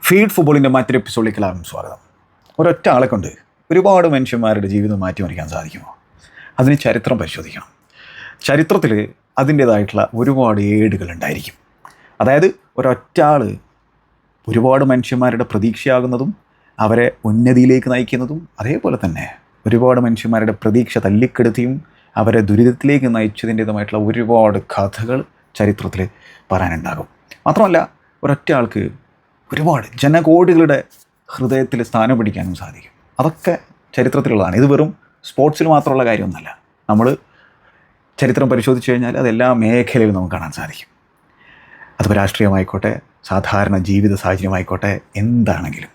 Feed ഫുട്ബോളിൻ്റെ മറ്റൊരു എപ്പിസോഡിലേക്ക് എല്ലാവരും സ്വാഗതം. ഒരൊറ്റ ആളെ കൊണ്ട് ഒരുപാട് മനുഷ്യന്മാരുടെ ജീവിതം മാറ്റിമറിക്കാൻ സാധിക്കുമോ? അതിന് ചരിത്രം പരിശോധിക്കണം. ചരിത്രത്തിൽ അതിൻ്റേതായിട്ടുള്ള ഒരുപാട് ഏടുകൾ ഉണ്ടായിരിക്കും. അതായത് ഒരൊറ്റ ആൾ ഒരുപാട് മനുഷ്യന്മാരുടെ പ്രതീക്ഷയാകുന്നതും അവരെ ഉന്നതിയിലേക്ക് നയിക്കുന്നതും, അതേപോലെ തന്നെ ഒരുപാട് മനുഷ്യന്മാരുടെ പ്രതീക്ഷ തല്ലിക്കെടുത്തിയും അവരെ ദുരിതത്തിലേക്ക് നയിച്ചതിൻ്റേതുമായിട്ടുള്ള ഒരുപാട് കഥകൾ ചരിത്രത്തിൽ പറയാനുണ്ടാകും. മാത്രമല്ല ഒരൊറ്റ ആൾക്ക് ഒരുപാട് ജനകോടികളുടെ ഹൃദയത്തിൽ സ്ഥാനം പിടിക്കാനും സാധിക്കും. അതൊക്കെ ചരിത്രത്തിലുള്ളതാണ്. ഇത് വെറും സ്പോർട്സിൽ മാത്രമുള്ള കാര്യമൊന്നുമല്ല. നമ്മൾ ചരിത്രം പരിശോധിച്ച് കഴിഞ്ഞാൽ അതെല്ലാ മേഖലയിലും നമുക്ക് കാണാൻ സാധിക്കും. അതിപ്പോൾ രാഷ്ട്രീയമായിക്കോട്ടെ, സാധാരണ ജീവിത സാഹചര്യമായിക്കോട്ടെ, എന്താണെങ്കിലും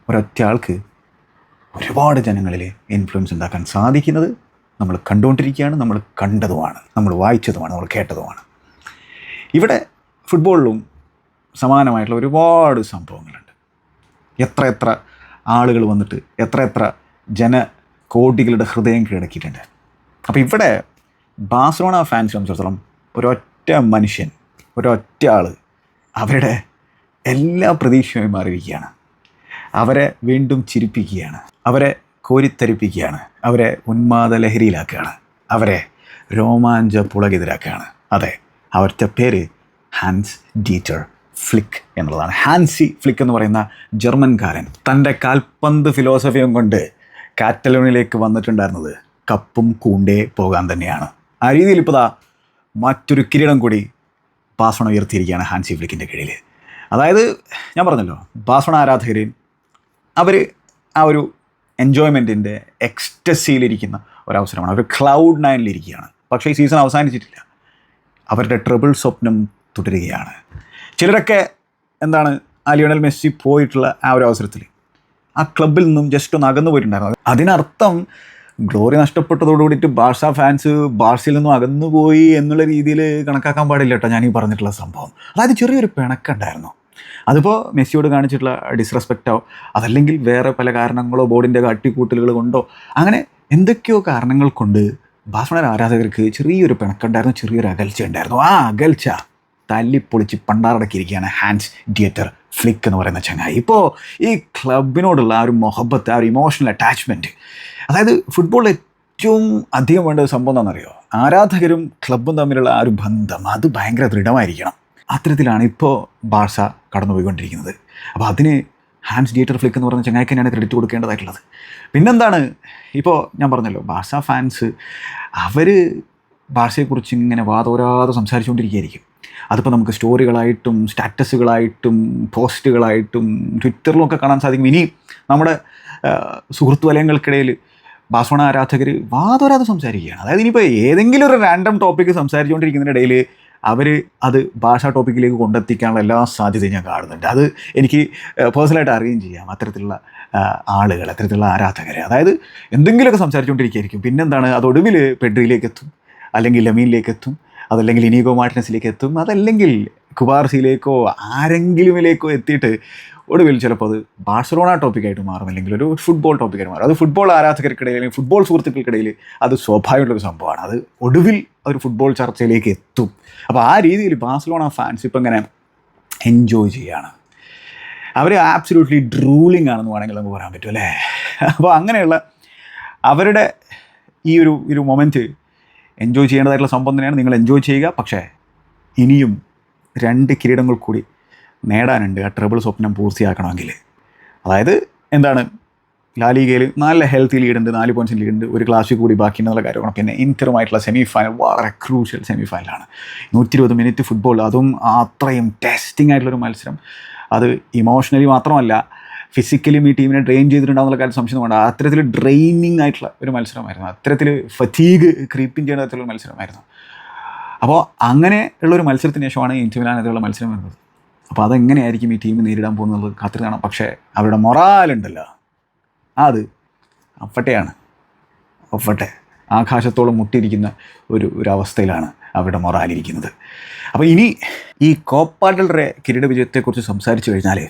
ഒരൊറ്റ ആൾക്ക് ഒരുപാട് ജനങ്ങളിൽ ഇൻഫ്ലുവൻസ് ഉണ്ടാക്കാൻ സാധിക്കുന്നത് നമ്മൾ കണ്ടുകൊണ്ടിരിക്കുകയാണ്, നമ്മൾ കണ്ടതുമാണ്, നമ്മൾ വായിച്ചതുമാണ്, നമ്മൾ കേട്ടതുമാണ്. ഇവിടെ ഫുട്ബോളിലും സമാനമായിട്ടുള്ള ഒരുപാട് സംഭവങ്ങളുണ്ട്. എത്ര ആളുകൾ വന്നിട്ട് എത്ര ജനകോടികളുടെ ഹൃദയം കീഴടക്കിയിട്ടുണ്ട്. അപ്പോൾ ഇവിടെ ബാഴ്സലോണ ഫാൻസ് സംബന്ധിച്ചിടത്തോളം ഒരൊറ്റ മനുഷ്യൻ, ഒരൊറ്റ ആൾ അവരുടെ എല്ലാ പ്രതീക്ഷയും മാറിയിരിക്കുകയാണ്. അവരെ വീണ്ടും ചിരിപ്പിക്കുകയാണ്, അവരെ കോരിത്തരിപ്പിക്കുകയാണ്, അവരെ ഉന്മാദ ലഹരിയിലാക്കുകയാണ്, അവരെ രോമാഞ്ച പുളകിതരാക്കുകയാണ്. അതെ, അവരുടെ പേര് ഹാൻസ് ഡീറ്റർ ഫ്ലിക്ക് എന്നുള്ളതാണ്. ഹാൻസി ഫ്ലിക്ക് എന്ന് പറയുന്ന ജർമ്മൻകാരൻ തൻ്റെ കാൽപന്ത് ഫിലോസഫിയും കൊണ്ട് കാറ്റലോണിലേക്ക് വന്നിട്ടുണ്ടായിരുന്നത് കപ്പും കൂണ്ടേ പോകാൻ തന്നെയാണ്. ആ രീതിയിൽ ഇപ്പോൾ മറ്റൊരു കിരീടം കൂടി ബാഴ്സലോണ ഉയർത്തിയിരിക്കുകയാണ് ഹാൻസി ഫ്ലിക്കിൻ്റെ കീഴിൽ. അതായത് ഞാൻ പറഞ്ഞല്ലോ, ബാഴ്സലോണ ആരാധകർ അവർ ആ ഒരു എൻജോയ്മെൻറ്റിൻ്റെ എക്സ്റ്റസിയിലിരിക്കുന്ന ഒരവസരമാണ്. അവർ ക്ലൗഡ് നയനിലിരിക്കുകയാണ്. പക്ഷേ ഈ സീസൺ അവസാനിച്ചിട്ടില്ല. അവരുടെ ട്രിപ്പിൾ സ്വപ്നം തുടരുകയാണ്. ചിലരൊക്കെ ആ ലിയോണൽ മെസ്സി പോയിട്ടുള്ള ആ ഒരു അവസരത്തിൽ ആ ക്ലബിൽ നിന്നും ജസ്റ്റ് ഒന്ന് അകന്നു പോയിട്ടുണ്ടായിരുന്നു. അതിനർത്ഥം ഗ്ലോറി നഷ്ടപ്പെട്ടതോടുകൂടിയിട്ട് ബാഴ്സ ഫാൻസ് ബാഴ്സയിൽ നിന്നും അകന്നുപോയി എന്നുള്ള രീതിയിൽ കണക്കാക്കാൻ പാടില്ല കേട്ടോ ഞാൻ ഈ പറഞ്ഞിട്ടുള്ള സംഭവം. അതായത് ചെറിയൊരു പിണക്കുണ്ടായിരുന്നു. അതിപ്പോൾ മെസ്സിയോട് കാണിച്ചിട്ടുള്ള ഡിസ്റെസ്പെക്റ്റോ അതല്ലെങ്കിൽ വേറെ പല കാരണങ്ങളോ ബോർഡിൻ്റെ കാട്ടിക്കൂട്ടലുകൾ കൊണ്ടോ അങ്ങനെ എന്തൊക്കെയോ കാരണങ്ങൾ കൊണ്ട് ബാഴ്സലോണ ആരാധകർക്ക് ചെറിയൊരു പിണക്കുണ്ടായിരുന്നു, ചെറിയൊരു അകൽച്ച ഉണ്ടായിരുന്നു. ആ അകൽച്ച തല്ലിപ്പൊളിച്ച് പണ്ടാറടക്കിയിരിക്കുകയാണ് ഹാൻസ് ഡീറ്റർ ഫ്ലിക്ക് എന്ന് പറയുന്ന ചങ്ങായി. ഇപ്പോൾ ഈ ക്ലബിനോടുള്ള ആ ഒരു മൊഹബത്ത്, ആ ഒരു ഇമോഷണൽ അറ്റാച്ച്മെൻറ്റ്, അതായത് ഫുട്ബോളിൽ ഏറ്റവും അധികം വേണ്ട ഒരു സംഭവം എന്താണെന്നറിയോ? ആരാധകരും ക്ലബും തമ്മിലുള്ള ആ ഒരു ബന്ധം, അത് ഭയങ്കര ദൃഢമായിരിക്കണം. അത്തരത്തിലാണ് ഇപ്പോൾ ബാഴ്സ കടന്നുപോയിക്കൊണ്ടിരിക്കുന്നത്. അപ്പോൾ അതിന് ഹാൻസ് ഡീറ്റർ ഫ്ലിക്ക് എന്ന് പറയുന്ന ചങ്ങായിക്ക് തന്നെയാണ് ക്രെഡിറ്റ് കൊടുക്കേണ്ടതായിട്ടുള്ളത്. പിന്നെന്താണ്, ഇപ്പോൾ ഞാൻ പറഞ്ഞല്ലോ, ബാഴ്സ ഫാൻസ് അവർ ബാഴ്സയെക്കുറിച്ച് ഇങ്ങനെ വാതോരാതെ സംസാരിച്ചുകൊണ്ടിരിക്കുകയായിരിക്കും. അതിപ്പോൾ നമുക്ക് സ്റ്റോറികളായിട്ടും സ്റ്റാറ്റസുകളായിട്ടും പോസ്റ്റുകളായിട്ടും ട്വിറ്ററിലുമൊക്കെ കാണാൻ സാധിക്കും. ഇനി നമ്മുടെ സുഹൃത്ത് വലയങ്ങൾക്കിടയിൽ ബാഴ്സലോണ ആരാധകർ വാതോരാതെ സംസാരിക്കുകയാണ്. അതായത് ഇനിയിപ്പോൾ ഏതെങ്കിലും ഒരു റാൻഡം ടോപ്പിക്ക് സംസാരിച്ചുകൊണ്ടിരിക്കുന്നതിനിടയിൽ അവർ അത് ഭാഷാ ടോപ്പിക്കിലേക്ക് കൊണ്ടെത്തിക്കാനുള്ള എല്ലാ സാധ്യതയും ഞാൻ കാണുന്നുണ്ട്. അത് എനിക്ക് പേഴ്സണലായിട്ട് അറിയുകയും ചെയ്യാം. അത്തരത്തിലുള്ള ആളുകൾ, അത്തരത്തിലുള്ള ആരാധകർ, അതായത് എന്തെങ്കിലുമൊക്കെ സംസാരിച്ചുകൊണ്ടിരിക്കുകയായിരിക്കും. പിന്നെന്താണ്, അതൊടുവിൽ പെഡ്രിയിലേക്ക് എത്തും, അല്ലെങ്കിൽ ലമീനിലേക്ക് എത്തും, അതല്ലെങ്കിൽ ഇനീഗോ മാർട്ടിനസിലേക്ക് എത്തും, അതല്ലെങ്കിൽ കുബാർസിയിലേക്കോ ആരെങ്കിലുമിലേക്കോ എത്തിയിട്ട് ഒടുവിൽ ചിലപ്പോൾ അത് ബാഴ്സലോണ ടോപ്പിക്കായിട്ട് മാറും, അല്ലെങ്കിൽ ഒരു ഫുട്ബോൾ ടോപ്പിക്കായിട്ട് മാറും. അത് ഫുട്ബോൾ ആരാധകർക്കിടയിൽ അല്ലെങ്കിൽ ഫുട്ബോൾ സുഹൃത്തുക്കൾക്കിടയിൽ അത് സ്വാഭാവികമുള്ളൊരു സംഭവമാണ്. അത് ഒടുവിൽ ഒരു ഫുട്ബോൾ ചർച്ചയിലേക്ക് എത്തും. അപ്പോൾ ആ രീതിയിൽ ബാഴ്സലോണ ഫാൻസ് ഇപ്പം ഇങ്ങനെ എൻജോയ് ചെയ്യുകയാണ്. അവർ ആബ്സല്യൂട്ട്ലി ഡ്രൂളിംഗ് ആണെന്ന് വേണമെങ്കിൽ നമുക്ക് പറയാൻ പറ്റും, അല്ലേ? അപ്പോൾ അങ്ങനെയുള്ള അവരുടെ ഈ ഒരു മൊമെൻറ്റ് എൻജോയ് ചെയ്യേണ്ടതായിട്ടുള്ള സംഭവം തന്നെയാണ്. നിങ്ങൾ എൻജോയ് ചെയ്യുക. പക്ഷേ ഇനിയും 2 കിരീടങ്ങൾ കൂടി നേടാനുണ്ട് ആ ട്രിപ്പിൾ സ്വപ്നം പൂർത്തിയാക്കണമെങ്കിൽ. അതായത് ലാ ലീഗയിൽ നല്ല ഹെൽത്തി ലീഡുണ്ട്, 4 പോയിൻറ്റ്സിൻ്റെ ലീഡുണ്ട്, ഒരു ക്ലാസ്സിൽ കൂടി ബാക്കിയുണ്ടെന്നുള്ള കാര്യമാണ്. പിന്നെ ഇൻറ്ററുമായിട്ടുള്ള സെമി ഫൈനൽ വളരെ ക്രൂഷ്യൽ സെമി ഫൈനലാണ്. 120 മിനിറ്റ് ഫുട്ബോൾ, അതും അത്രയും ടെസ്റ്റിംഗ് ആയിട്ടുള്ളൊരു മത്സരം. അത് ഇമോഷണലി മാത്രമല്ല ഫിസിക്കലിയും ഈ ടീമിനെ ട്രെയിൻ ചെയ്തിട്ടുണ്ടാകുന്ന കാര്യം സംശയം വേണ്ട. അത്തരത്തിൽ ഡ്രെയിനിങ് ആയിട്ടുള്ള ഒരു മത്സരമായിരുന്നു. അത്തരത്തിൽ ഫറ്റീഗ് ക്രീപ്പിംഗ് ചെയ്യുന്ന തരത്തിലുള്ള മത്സരമായിരുന്നു. അപ്പോൾ അങ്ങനെ ഉള്ളൊരു മത്സരത്തിന് ശേഷമാണ് ഇന്റർ മിലാനെതിരെയുള്ള മത്സരം വരുന്നത്. അപ്പോൾ അതെങ്ങനെയായിരിക്കും ഈ ടീം നേരിടാൻ പോകുന്നത് കാത്തിരി കാണാം. പക്ഷേ അവരുടെ മൊറാലുണ്ടല്ലോ, അത് ഒഫട്ടെ ആകാശത്തോളം മുട്ടിയിരിക്കുന്ന ഒരു അവസ്ഥയിലാണ് അവരുടെ മൊറാലിരിക്കുന്നത്. അപ്പോൾ ഇനി ഈ കോപ്പ ഡെൽ റേ കിരീട വിജയത്തെക്കുറിച്ച് സംസാരിച്ചു കഴിഞ്ഞാൽ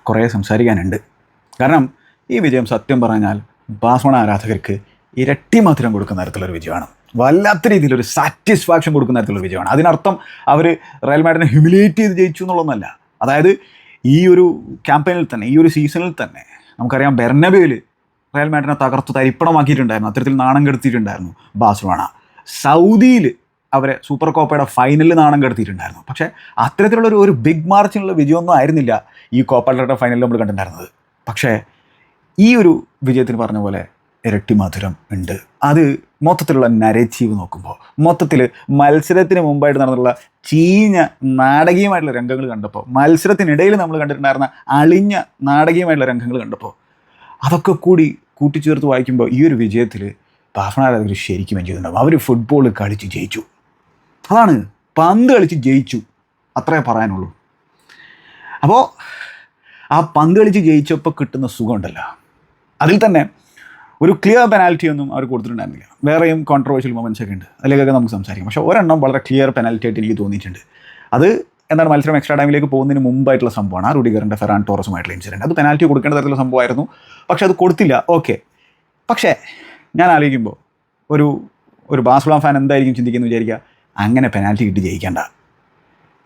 കുറേ സംസാരിക്കാനുണ്ട്. കാരണം ഈ വിജയം സത്യം പറഞ്ഞാൽ ബാഴ്സലോണ ആരാധകർക്ക് ഇരട്ടി മധുരം കൊടുക്കുന്ന തരത്തിലൊരു വിജയമാണ്. വല്ലാത്ത രീതിയിലൊരു സാറ്റിസ്ഫാക്ഷൻ കൊടുക്കുന്ന തരത്തിലുള്ള വിജയമാണ്. അതിനർത്ഥം അവർ റയൽ മാഡ്രിഡിനെ ഹ്യൂമിലിയേറ്റ് ചെയ്ത് ജയിച്ചു എന്നുള്ളതൊന്നല്ല. അതായത് ഈ ഒരു ക്യാമ്പയിനിൽ തന്നെ, ഈ ഒരു സീസണിൽ തന്നെ നമുക്കറിയാം ബെർണബേയിൽ റയൽ മാഡ്രിഡിനെ തകർത്ത് തരിപ്പണമാക്കിയിട്ടുണ്ടായിരുന്നു, അത്തരത്തിൽ നാണം കെടുത്തിയിട്ടുണ്ടായിരുന്നു ബാഴ്സലോണ. സൗദിയിൽ അവരെ സൂപ്പർ കോപ്പയുടെ ഫൈനലിൽ നാണം കെടുത്തിയിട്ടുണ്ടായിരുന്നു. പക്ഷേ അത്തരത്തിലുള്ള ഒരു ബിഗ് മാർച്ചിനുള്ള വിജയമൊന്നും ആയിരുന്നില്ല ഈ കോപ്പ ഡെൽറ്റ ഫൈനലിൽ നമ്മൾ കണ്ടിട്ടുണ്ടായിരുന്നത്. പക്ഷേ ഈ ഒരു വിജയത്തിന് പറഞ്ഞ പോലെ ഇരട്ടി മധുരം ഉണ്ട്. അത് മൊത്തത്തിലുള്ള നരേറ്റീവ് നോക്കുമ്പോൾ, മൊത്തത്തിൽ മത്സരത്തിന് മുമ്പായിട്ട് നടന്നിട്ടുള്ള ചീഞ്ഞ നാടകീയമായിട്ടുള്ള രംഗങ്ങൾ കണ്ടപ്പോൾ, മത്സരത്തിനിടയിൽ നമ്മൾ കണ്ടിട്ടുണ്ടായിരുന്ന അളിഞ്ഞ നാടകീയമായിട്ടുള്ള രംഗങ്ങൾ കണ്ടപ്പോൾ, അതൊക്കെ കൂടി കൂട്ടിച്ചേർത്ത് വായിക്കുമ്പോൾ ഈ ഒരു വിജയത്തിൽ ബാഴ്സലോണ ശരിക്കും എൻജോയ് ചെയ്തിട്ടുണ്ടാവും. അവർ ഫുട്ബോൾ കളിച്ച് ജയിച്ചു. അതാണ്, പന്ത് കളിച്ച് ജയിച്ചു, അത്രേ പറയാനുള്ളൂ. അപ്പോൾ ആ പന്ത് കളിച്ച് ജയിച്ചപ്പോൾ കിട്ടുന്ന സുഖമുണ്ടല്ലോ, അതിൽ തന്നെ ഒരു ക്ലിയർ പെനാൽറ്റി ഒന്നും അവർ കൊടുത്തിട്ടുണ്ടായിരുന്നില്ല. വേറെയും കോൺട്രവേഴ്ഷ്യൽ മൊമെൻറ്റ്സ് ഒക്കെ ഉണ്ട്, അതിലേക്കൊക്കെ നമുക്ക് സംസാരിക്കാം. പക്ഷേ ഒരെണ്ണം വളരെ ക്ലിയർ പെനാൽറ്റി ആയിട്ട് എനിക്ക് തോന്നിയിട്ടുണ്ട്. അത് എന്താണ്, മത്സരം എക്സ്ട്രാ ടൈമിലേക്ക് പോകുന്നതിന് മുമ്പായിട്ടുള്ള സംഭവമാണ്. ആ റുഡിഗറിൻ്റെ ഫെറാൻ ടോറസുമായിട്ടുള്ള ഇൻസിഡൻറ്റ്. അത് പെനാൽറ്റി കൊടുക്കേണ്ട തരത്തിലുള്ള സംഭവമായിരുന്നു, പക്ഷേ അത് കൊടുത്തില്ല. ഓക്കെ, പക്ഷേ ഞാൻ ആലോചിക്കുമ്പോൾ ഒരു ബാഴ്സലോണ ഫാൻ എന്തായിരിക്കും ചിന്തിക്കുന്നത് വിചാരിക്കുക, അങ്ങനെ പെനാൽറ്റി കിട്ടി ജയിക്കേണ്ട,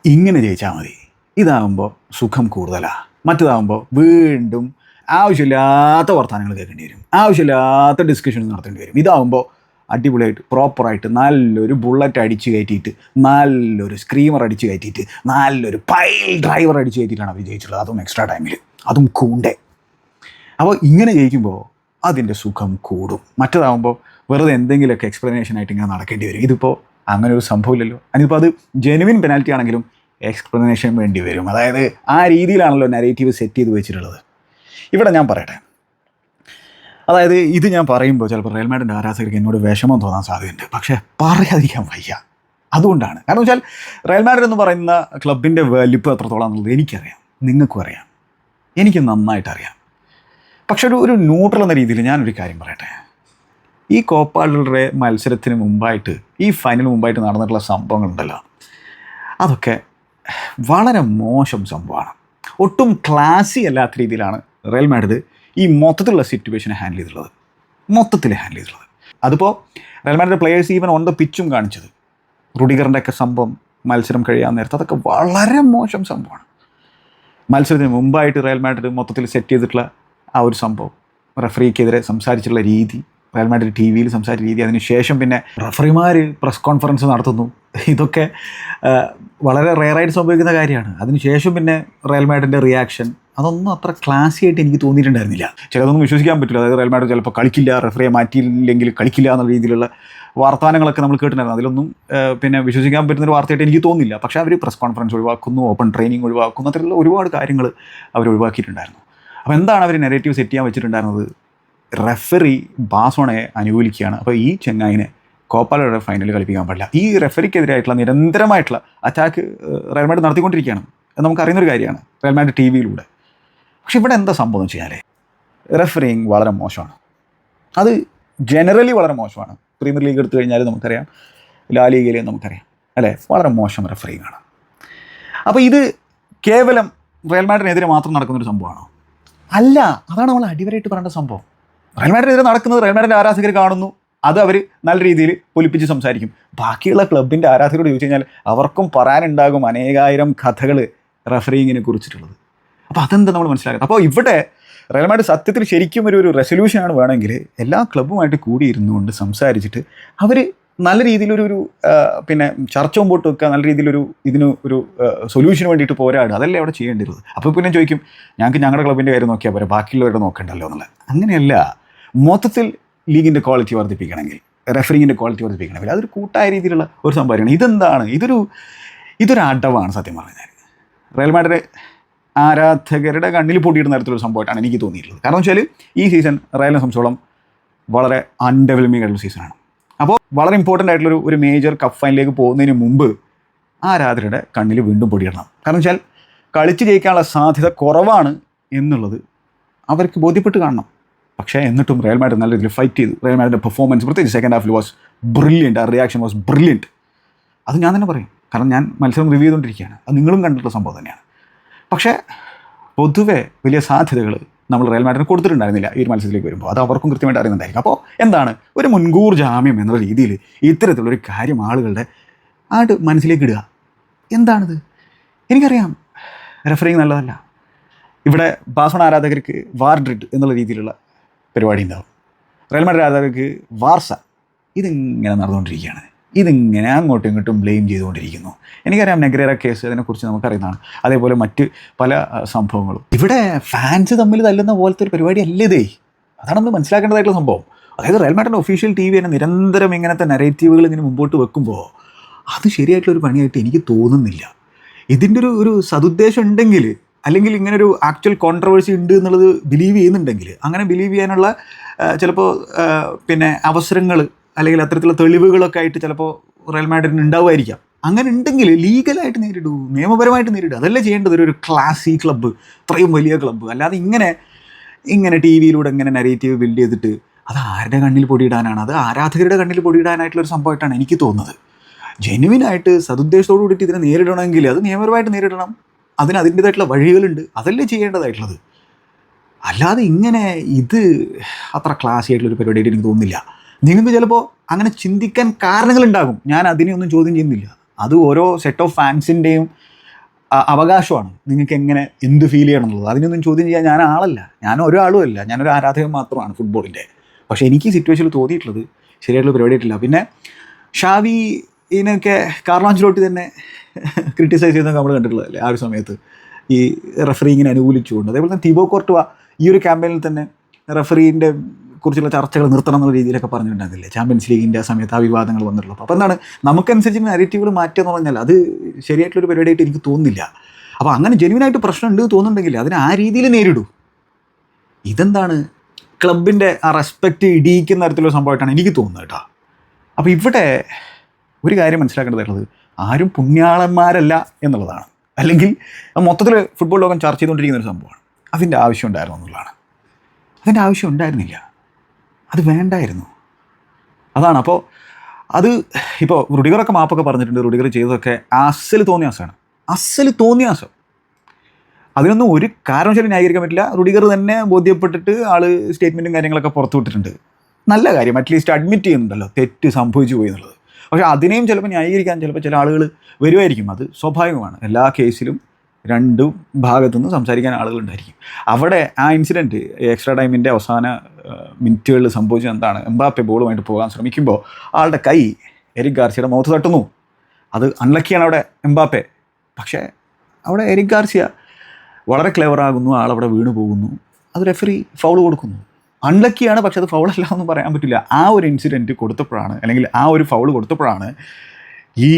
ഇങ്ങനെ ജയിച്ചാൽ മതി. ഇതാകുമ്പോൾ സുഖം കൂടുതലാണ്. മറ്റേതാകുമ്പോൾ വീണ്ടും ആവശ്യമില്ലാത്ത വർത്തമാനങ്ങൾ കേൾക്കേണ്ടി വരും, ആവശ്യമില്ലാത്ത ഡിസ്കഷൻസ് നടത്തേണ്ടി വരും. ഇതാകുമ്പോൾ അടിപൊളിയായിട്ട് പ്രോപ്പറായിട്ട് നല്ലൊരു ബുള്ളറ്റ് അടിച്ച് കയറ്റിയിട്ട്, നല്ലൊരു സ്ക്രീമർ അടിച്ച് കയറ്റിയിട്ട്, നല്ലൊരു പൈൽ ഡ്രൈവർ അടിച്ച് കയറ്റിയിട്ടാണ് അവർ ജയിച്ചിട്ടുള്ളത്, അതും എക്സ്ട്രാ ടൈമിൽ, അതും കൂണ്ടേ. അപ്പോൾ ഇങ്ങനെ ജയിക്കുമ്പോൾ അതിൻ്റെ സുഖം കൂടും. മറ്റേതാകുമ്പോൾ വെറുതെ എന്തെങ്കിലുമൊക്കെ എക്സ്പ്ലനേഷനായിട്ട് ഇങ്ങനെ നടക്കേണ്ടി വരും. ഇതിപ്പോൾ അങ്ങനെ ഒരു സംഭവമില്ലല്ലോ. അതിപ്പോൾ അത് ജെനുവിൻ പെനാൽറ്റി ആണെങ്കിലും എക്സ്പ്ലനേഷൻ വേണ്ടി വരും. അതായത് ആ രീതിയിലാണല്ലോ നരേറ്റീവ് സെറ്റ് ചെയ്ത് വെച്ചിട്ടുള്ളത്. ഇവിടെ ഞാൻ പറയട്ടെ, അതായത് ഇത് ഞാൻ പറയുമ്പോൾ ചിലപ്പോൾ റയൽ മാഡ്രിഡിൻ്റെ ആരാധകർക്ക് എന്നോട് വിഷമം തോന്നാൻ സാധ്യതയുണ്ട്, പക്ഷേ പറയാതിരിക്കാൻ വയ്യ. അതുകൊണ്ടാണ്, കാരണം വെച്ചാൽ റയൽ മാഡ്രിഡ് എന്ന് പറയുന്ന ക്ലബിൻ്റെ വലിപ്പം എത്രത്തോളം എന്നുള്ളത് എനിക്കറിയാം, നിങ്ങൾക്കും അറിയാം, എനിക്ക് നന്നായിട്ട് അറിയാം. പക്ഷെ ഒരു ന്യൂട്രൽ എന്ന രീതിയിൽ ഞാനൊരു കാര്യം പറയട്ടെ. ഈ കോപ്പ ഡെൽ റേ മത്സരത്തിന് മുമ്പായിട്ട്, ഈ ഫൈനൽ മുമ്പായിട്ട് നടന്നിട്ടുള്ള സംഭവങ്ങളുണ്ടല്ലോ, അതൊക്കെ വളരെ മോശം സംഭവമാണ്. ഒട്ടും ക്ലാസി അല്ലാത്ത രീതിയിലാണ് റയൽ മാഡ്രിഡ് ഈ മൊത്തത്തിലുള്ള സിറ്റുവേഷനെ ഹാൻഡിൽ ചെയ്തിട്ടുള്ളത്. അതിപ്പോൾ Real Madrid players even on the പിച്ചും കാണിച്ചത്, റുഡിഗറിൻ്റെ ഒക്കെ സംഭവം മത്സരം കഴിയാൻ നേരത്തെ, അതൊക്കെ വളരെ മോശം സംഭവമാണ്. മത്സരത്തിന് മുമ്പായിട്ട് റയൽ മാഡ്രിഡ് മൊത്തത്തിൽ സെറ്റ് ചെയ്തിട്ടുള്ള ആ ഒരു സംഭവം, റഫറിക്കെതിരെ സംസാരിച്ചിട്ടുള്ള രീതി, റയൽ മാഡ്രിഡ് ടി വിയിൽ സംസാരിച്ച രീതി, അതിനുശേഷം പിന്നെ റഫറിമാർ പ്രസ് കോൺഫറൻസ് നടത്തുന്നു, ഇതൊക്കെ വളരെ റെയറായിട്ട് സംഭവിക്കുന്ന കാര്യമാണ്. അതിനുശേഷം പിന്നെ റയൽ മാഡ്രിഡിൻ്റെ റിയാക്ഷൻ, അതൊന്നും അത്ര ക്ലാസി ആയിട്ട് എനിക്ക് തോന്നിയിട്ടുണ്ടായിരുന്നില്ല. ചിലതൊന്നും വിശ്വസിക്കാൻ പറ്റില്ല. അതായത് റയൽ മാഡ്രിഡ് ചിലപ്പോൾ കളിക്കില്ല, റഫറിയെ മാറ്റിയില്ലെങ്കിൽ കളിക്കില്ല എന്ന രീതിയിലുള്ള വർത്തമാനങ്ങളൊക്കെ നമ്മൾ കേട്ടിട്ടുണ്ടായിരുന്നു. അതിലൊന്നും പിന്നെ വിശ്വസിക്കാൻ പറ്റുന്നൊരു വാർത്തയായിട്ട് എനിക്ക് തോന്നുന്നില്ല. പക്ഷേ അവർ പ്രസ് കോൺഫറൻസ് ഒഴിവാക്കുന്നു, ഓപ്പൺ ട്രെയിനിങ് ഒഴിവാക്കുന്നു, അത്തരത്തിലുള്ള ഒരുപാട് കാര്യങ്ങൾ അവർ ഒഴിവാക്കിയിട്ടുണ്ടായിരുന്നു. അപ്പോൾ എന്താണ് അവർ നെഗറ്റീവ് സെറ്റ് ചെയ്യാൻ വെച്ചിട്ടുണ്ടായിരുന്നത്? റെഫറി ബാഴ്സലോണയെ അനുകൂലിക്കുകയാണ്. അപ്പോൾ ഈ ചെങ്ങായിനെ കോപ്പ ഡെൽ റേ ഫൈനലിൽ കളിപ്പിക്കാൻ പാടില്ല. ഈ റെഫറിക്കെതിരായിട്ടുള്ള നിരന്തരമായിട്ടുള്ള അറ്റാക്ക് റയൽ മാഡ്രിഡ് നടത്തിക്കൊണ്ടിരിക്കുകയാണ്. അത് നമുക്കറിയുന്നൊരു കാര്യമാണ്, റയൽ മാഡ്രിഡ് ടി വിയിലൂടെ. പക്ഷെ ഇവിടെ എന്താ സംഭവം എന്ന് വെച്ചാൽ, റെഫറിങ് വളരെ മോശമാണ്. അത് ജനറലി വളരെ മോശമാണ്. പ്രീമിയർ ലീഗ് എടുത്തു കഴിഞ്ഞാൽ നമുക്കറിയാം, ലാ ലീഗയിൽ നമുക്കറിയാം അല്ലേ, വളരെ മോശം റെഫറിങ് ആണ്. അപ്പോൾ ഇത് കേവലം റയൽ മാഡ്രിഡിനെതിരെ മാത്രം നടക്കുന്നൊരു സംഭവമാണോ? അല്ല, അതാണ് നമ്മൾ അടിവരായിട്ട് പറയേണ്ട സംഭവം. റയൽ മാഡ്രിഡിനെതിരെ നടക്കുന്നത് റയൽ മാഡ്രിഡിൻ്റെ ആരാധകർ കാണുന്നു, അത് അവർ നല്ല രീതിയിൽ പൊലിപ്പിച്ച് സംസാരിക്കും. ബാക്കിയുള്ള ക്ലബിൻ്റെ ആരാധകരോട് ചോദിച്ചു കഴിഞ്ഞാൽ അവർക്കും പറയാനുണ്ടാകും അനേകായിരം കഥകൾ റെഫറിങ്ങിനെ കുറിച്ചിട്ടുള്ളത്. അപ്പോൾ അതെന്താ നമ്മൾ മനസ്സിലാക്കുന്നത്? അപ്പോൾ ഇവിടെ റയൽ മാഡ്രിഡ് സത്യത്തിൽ ശരിക്കും ഒരു റെസൊല്യൂഷനാണ് വേണമെങ്കിൽ എല്ലാ ക്ലബ്ബുമായിട്ട് കൂടിയിരുന്നുകൊണ്ട് സംസാരിച്ചിട്ട് അവർ നല്ല രീതിയിലൊരു പിന്നെ ചർച്ച മുമ്പോട്ട് വെക്കുക, നല്ല രീതിയിലൊരു ഇതിന് സൊല്യൂഷന് വേണ്ടിയിട്ട് പോരാടുക, അതല്ലേ അവിടെ ചെയ്യേണ്ടിരുന്നത്. അപ്പോൾ പിന്നെ ചോദിക്കും, ഞങ്ങൾക്ക് ഞങ്ങളുടെ ക്ലബിൻ്റെ കാര്യം നോക്കിയാൽ പോരെ, ബാക്കിയുള്ളവരുടെ നോക്കണ്ടല്ലോ എന്നുള്ളത്. അങ്ങനെയല്ല. മൊത്തത്തിൽ ലീഗിൻ്റെ ക്വാളിറ്റി വർദ്ധിപ്പിക്കണമെങ്കിൽ, റെഫറിങ്ങിൻ്റെ ക്വാളിറ്റി വർദ്ധിപ്പിക്കണമെങ്കിൽ അതൊരു കൂട്ടായ രീതിയിലുള്ള ഒരു സംഭവമാണ്. ഇതെന്താണ്? ഇതൊരു അടവാണ് സത്യം പറഞ്ഞാൽ. റയൽ മാഡ്രിഡ് ആരാധകരുടെ കണ്ണിൽ പൊടിയിടുന്ന തരത്തിലൊരു സംഭവമായിട്ടാണ് എനിക്ക് തോന്നിയിട്ടുള്ളത്. കാരണം വെച്ചാൽ ഈ സീസൺ റയലിനെ സംബന്ധിച്ചോളം വളരെ അൺഡെവലപ്പിംഗ് ആയിട്ടുള്ള സീസണാണ്. അപ്പോൾ വളരെ ഇമ്പോർട്ടൻ്റ് ആയിട്ടുള്ളൊരു മേജർ കപ്പ് ഫൈനലിലേക്ക് പോകുന്നതിന് മുമ്പ് ആരാധകരുടെ കണ്ണിൽ വീണ്ടും പൊടിയിടണം. കാരണം വെച്ചാൽ കളിച്ച് ജയിക്കാനുള്ള സാധ്യത കുറവാണ് എന്നുള്ളത് അവർക്ക് ബോധ്യപ്പെട്ട് കാണണം. പക്ഷേ എന്നിട്ടും റയൽ മാഡ്രിഡ് നല്ല രീതിയിൽ ഫൈറ്റ് ചെയ്തു. റയൽ മാഡ്രിഡിൻ്റെ പെർഫോമൻസ് പ്രത്യേകിച്ച് സെക്കൻഡ് ഹാഫിൽ വാസ് ബ്രില്യൻറ്റ്. ആ റിയാക്ഷൻ വാസ് ബ്രില്യൻറ്റ്. അത് ഞാൻ തന്നെ പറയും, കാരണം ഞാൻ മത്സരം റിവ്യൂ ചെയ്തുകൊണ്ടിരിക്കുകയാണ്. അത് നിങ്ങളും കണ്ടിട്ടുള്ള സംഭവം തന്നെയാണ്. പക്ഷേ പൊതുവെ വലിയ സാധ്യതകൾ നമ്മൾ റയൽ മാഡ്രിഡിന് കൊടുത്തിട്ടുണ്ടായിരുന്നില്ല ഈ ഒരു മത്സരത്തിലേക്ക് വരുമ്പോൾ. അത് അവർക്കും കൃത്യമായിട്ട് അറിയുന്നുണ്ടായിരിക്കും. അപ്പോൾ എന്താണ് ഒരു മുൻകൂർ ജാമ്യം എന്നുള്ള രീതിയിൽ ഇത്തരത്തിലുള്ളൊരു കാര്യം ആളുകളുടെ മനസ്സിലേക്ക് ഇടുക? എന്താണിത്? എനിക്കറിയാം റെഫറിങ് നല്ലതല്ല, ഇവിടെ ബാഴ്സലോണ ആരാധകർക്ക് വാർഡ്രിഡ് എന്നുള്ള രീതിയിലുള്ള പരിപാടി ഉണ്ടാവും. റയൽ മാഡ്രിഡ് ആരാധകർക്ക് വാർസ. ഇതിങ്ങനെ നടന്നുകൊണ്ടിരിക്കുകയാണ്. ഇതിങ്ങനെ അങ്ങോട്ടും ഇങ്ങോട്ടും ബ്ലെയിം ചെയ്തുകൊണ്ടിരിക്കുന്നു. എനിക്കറിയാം നെഗ്രേറ കേസ്, അതിനെക്കുറിച്ച് നമുക്കറിയുന്നതാണ്. അതേപോലെ മറ്റ് പല സംഭവങ്ങളും. ഇവിടെ ഫാൻസ് തമ്മിൽ തല്ലുന്ന പോലത്തെ ഒരു പരിപാടി അല്ല ഇതേ. അതാണ് നമ്മൾ മനസ്സിലാക്കേണ്ടതായിട്ടുള്ള സംഭവം. അതായത് റയൽ മാഡ്രിഡിൻ്റെ ഒഫീഷ്യൽ TV തന്നെ നിരന്തരം ഇങ്ങനത്തെ നരേറ്റീവുകൾ ഇങ്ങനെ മുമ്പോട്ട് വെക്കുമ്പോൾ അത് ശരിയായിട്ടുള്ളൊരു പണിയായിട്ട് എനിക്ക് തോന്നുന്നില്ല. ഇതിൻ്റെ ഒരു സതുദ്ദേശം ഉണ്ടെങ്കിൽ, അല്ലെങ്കിൽ ഇങ്ങനെ ഒരു ആക്ച്വൽ കോൺട്രവേഴ്സി ഉണ്ട് എന്നുള്ളത് ബിലീവ് ചെയ്യുന്നുണ്ടെങ്കിൽ, അങ്ങനെ ബിലീവ് ചെയ്യാനുള്ള ചിലപ്പോൾ പിന്നെ അവസരങ്ങൾ അല്ലെങ്കിൽ അത്തരത്തിലുള്ള തെളിവുകളൊക്കെ ആയിട്ട് ചിലപ്പോൾ റയൽ മാഡ്രിഡിന് ഉണ്ടാവുമായിരിക്കാം. അങ്ങനെ ഉണ്ടെങ്കിൽ ലീഗലായിട്ട് നേരിടൂ, നിയമപരമായിട്ട് നേരിടുക. അതല്ലേ ചെയ്യേണ്ടത് ഒരു ക്ലാസി ക്ലബ്ബ്, ഇത്രയും വലിയ ക്ലബ്ബ്. അല്ലാതെ ഇങ്ങനെ TV യിലൂടെ ഇങ്ങനെ നരേറ്റീവ് ബിൽഡ് ചെയ്തിട്ട് അത് ആരുടെ കണ്ണിൽ പൊടിയിടാനാണ്? അത് ആരാധകരുടെ കണ്ണിൽ പൊടിയിടാനായിട്ടുള്ളൊരു സംഭവമായിട്ടാണ് എനിക്ക് തോന്നുന്നത്. ജെന്യുവിനായിട്ട് സതുദ്ദേശത്തോടു കൂടിയിട്ട് ഇതിനെ നേരിടണമെങ്കിൽ അത് നിയമപരമായിട്ട് നേരിടണം. അതിന് അതിൻ്റേതായിട്ടുള്ള വഴികളുണ്ട്. അതല്ലേ ചെയ്യേണ്ടതായിട്ടുള്ളത്. അല്ലാതെ ഇങ്ങനെ ഇത് അത്ര ക്ലാസി ആയിട്ടുള്ളൊരു പരിപാടിയായിട്ട് എനിക്ക് തോന്നുന്നില്ല. നിങ്ങൾക്ക് ചിലപ്പോൾ അങ്ങനെ ചിന്തിക്കാൻ കാരണങ്ങളുണ്ടാകും. ഞാൻ അതിനെയൊന്നും ചോദ്യം ചെയ്യുന്നില്ല. അത് ഓരോ സെറ്റ് ഓഫ് ഫാൻസിൻ്റെയും അവകാശമാണ് നിങ്ങൾക്ക് എങ്ങനെ എന്ത് ഫീൽ ചെയ്യണം എന്നുള്ളത്. അതിനൊന്നും ചോദ്യം ചെയ്യാൻ ഞാൻ ആളല്ല. ഞാൻ ഒരാളുമല്ല. ഞാനൊരു ആരാധകൻ മാത്രമാണ് ഫുട്ബോളിൻ്റെ. പക്ഷേ എനിക്ക് ഈ സിറ്റുവേഷനിൽ തോന്നിയിട്ടുള്ളത് ശരിയായിട്ടുള്ള പരിപാടിയായിട്ടില്ല. പിന്നെ ഷാവിനൊക്കെ കാർലോ അൻചെലോട്ടി തന്നെ ക്രിട്ടിസൈസ് ചെയ്യുന്നതൊക്കെ നമ്മൾ കണ്ടിട്ടുള്ളതല്ലേ ആ ഒരു സമയത്ത്, ഈ റെഫറി ഇങ്ങനെ അനുകൂലിച്ചുകൊണ്ട്. അതേപോലെ തന്നെ തിബോ കോർട്ടുവ ഈ ഒരു ക്യാമ്പയിനിൽ തന്നെ റെഫറീൻ്റെ കുറിച്ചുള്ള ചർച്ചകൾ നിർത്തണം എന്നുള്ള രീതിയിലൊക്കെ പറഞ്ഞിട്ടുണ്ടാകില്ലേ ചാമ്പ്യൻസ് ലീഗിൻ്റെ ആ സമയത്ത് ആ വിവാദങ്ങൾ വന്നിട്ടുള്ളത്. അപ്പോൾ എന്താണ്, നമുക്കനുസരിച്ച് നരേറ്റീവുകൾ മാറ്റുക എന്ന് പറഞ്ഞാൽ അത് ശരിയായിട്ടുള്ളൊരു പരിപാടിയായിട്ട് എനിക്ക് തോന്നുന്നില്ല. അപ്പോൾ അങ്ങനെ ജെന്യുവിനായിട്ട് പ്രശ്നമുണ്ട് തോന്നുന്നുണ്ടെങ്കിൽ അതിനെ ആ രീതിയിൽ നേരിടൂ. ഇതെന്താണ് ക്ലബിൻ്റെ ആ റെസ്പെക്റ്റ് ഇടിയിക്കുന്ന തരത്തിലുള്ള സംഭവമായിട്ടാണ് എനിക്ക് തോന്നുന്നത് കേട്ടോ. അപ്പോൾ ഇവിടെ ഒരു കാര്യം മനസ്സിലാക്കേണ്ടതായിട്ടുള്ളത് ആരും പുണ്യാളന്മാരല്ല എന്നുള്ളതാണ്. അല്ലെങ്കിൽ മൊത്തത്തിൽ ഫുട്ബോൾ ലോകം ചർച്ച ചെയ്തുകൊണ്ടിരിക്കുന്ന ഒരു സംഭവമാണ്. അതിൻ്റെ ആവശ്യം ഉണ്ടായിരുന്നു എന്നുള്ളതാണ്. അതിൻ്റെ ആവശ്യം ഉണ്ടായിരുന്നില്ല, അത് വേണ്ടായിരുന്നു. അതാണ്. അപ്പോൾ അത് ഇപ്പോൾ റുഡിഗറൊക്കെ മാപ്പൊക്കെ പറഞ്ഞിട്ടുണ്ട്. റുഡിഗർ ചെയ്തതൊക്കെ അസൽ തോന്നിയാസം. അതിനൊന്നും ഒരു കാരണവശാലും ന്യായീകരിക്കാൻ പറ്റില്ല. റുഡിഗർ തന്നെ ബോധ്യപ്പെട്ടിട്ട് ആൾ സ്റ്റേറ്റ്മെൻറ്റും കാര്യങ്ങളൊക്കെ പുറത്തു വിട്ടിട്ടുണ്ട്. നല്ല കാര്യം, അറ്റ്ലീസ്റ്റ് അഡ്മിറ്റ് ചെയ്യുന്നുണ്ടല്ലോ തെറ്റ് സംഭവിച്ചു പോയി എന്നുള്ളത്. പക്ഷേ അതിനെയും ചിലപ്പോൾ ന്യായീകരിക്കാൻ ചിലപ്പോൾ ചില ആളുകൾ വരുമായിരിക്കും. അത് സ്വാഭാവികമാണ്. എല്ലാ കേസിലും രണ്ടു ഭാഗത്തുനിന്ന് സംസാരിക്കാൻ ആളുകളുണ്ടായിരിക്കും. അവിടെ ആ ഇൻസിഡൻറ്റ് എക്സ്ട്രാ ടൈമിൻ്റെ അവസാന മിനിറ്റുകളിൽ സംഭവിച്ചത് എന്താണ്, എംബാപ്പെ ബോളുമായിട്ട് പോകാൻ ശ്രമിക്കുമ്പോൾ ആളുടെ കൈ എരിക് ഗാർസിയയുടെ മുഖത്ത് തട്ടുന്നു. അത് അൺലക്കിയാണ് അവിടെ എംബാപ്പെ. പക്ഷേ അവിടെ എരിക് ഗാർസിയ വളരെ ക്ലെവറാകുന്നു, ആളവിടെ വീണ് പോകുന്നു. അത് റെഫറി ഫൗൾ കൊടുക്കുന്നു. അൺലക്കിയാണ്, പക്ഷെ അത് ഫൗളല്ല എന്ന് പറയാൻ പറ്റില്ല. ആ ഒരു ഇൻസിഡൻറ്റ് കൊടുത്തപ്പോഴാണ്, അല്ലെങ്കിൽ ആ ഒരു ഫൗൾ കൊടുത്തപ്പോഴാണ് ഈ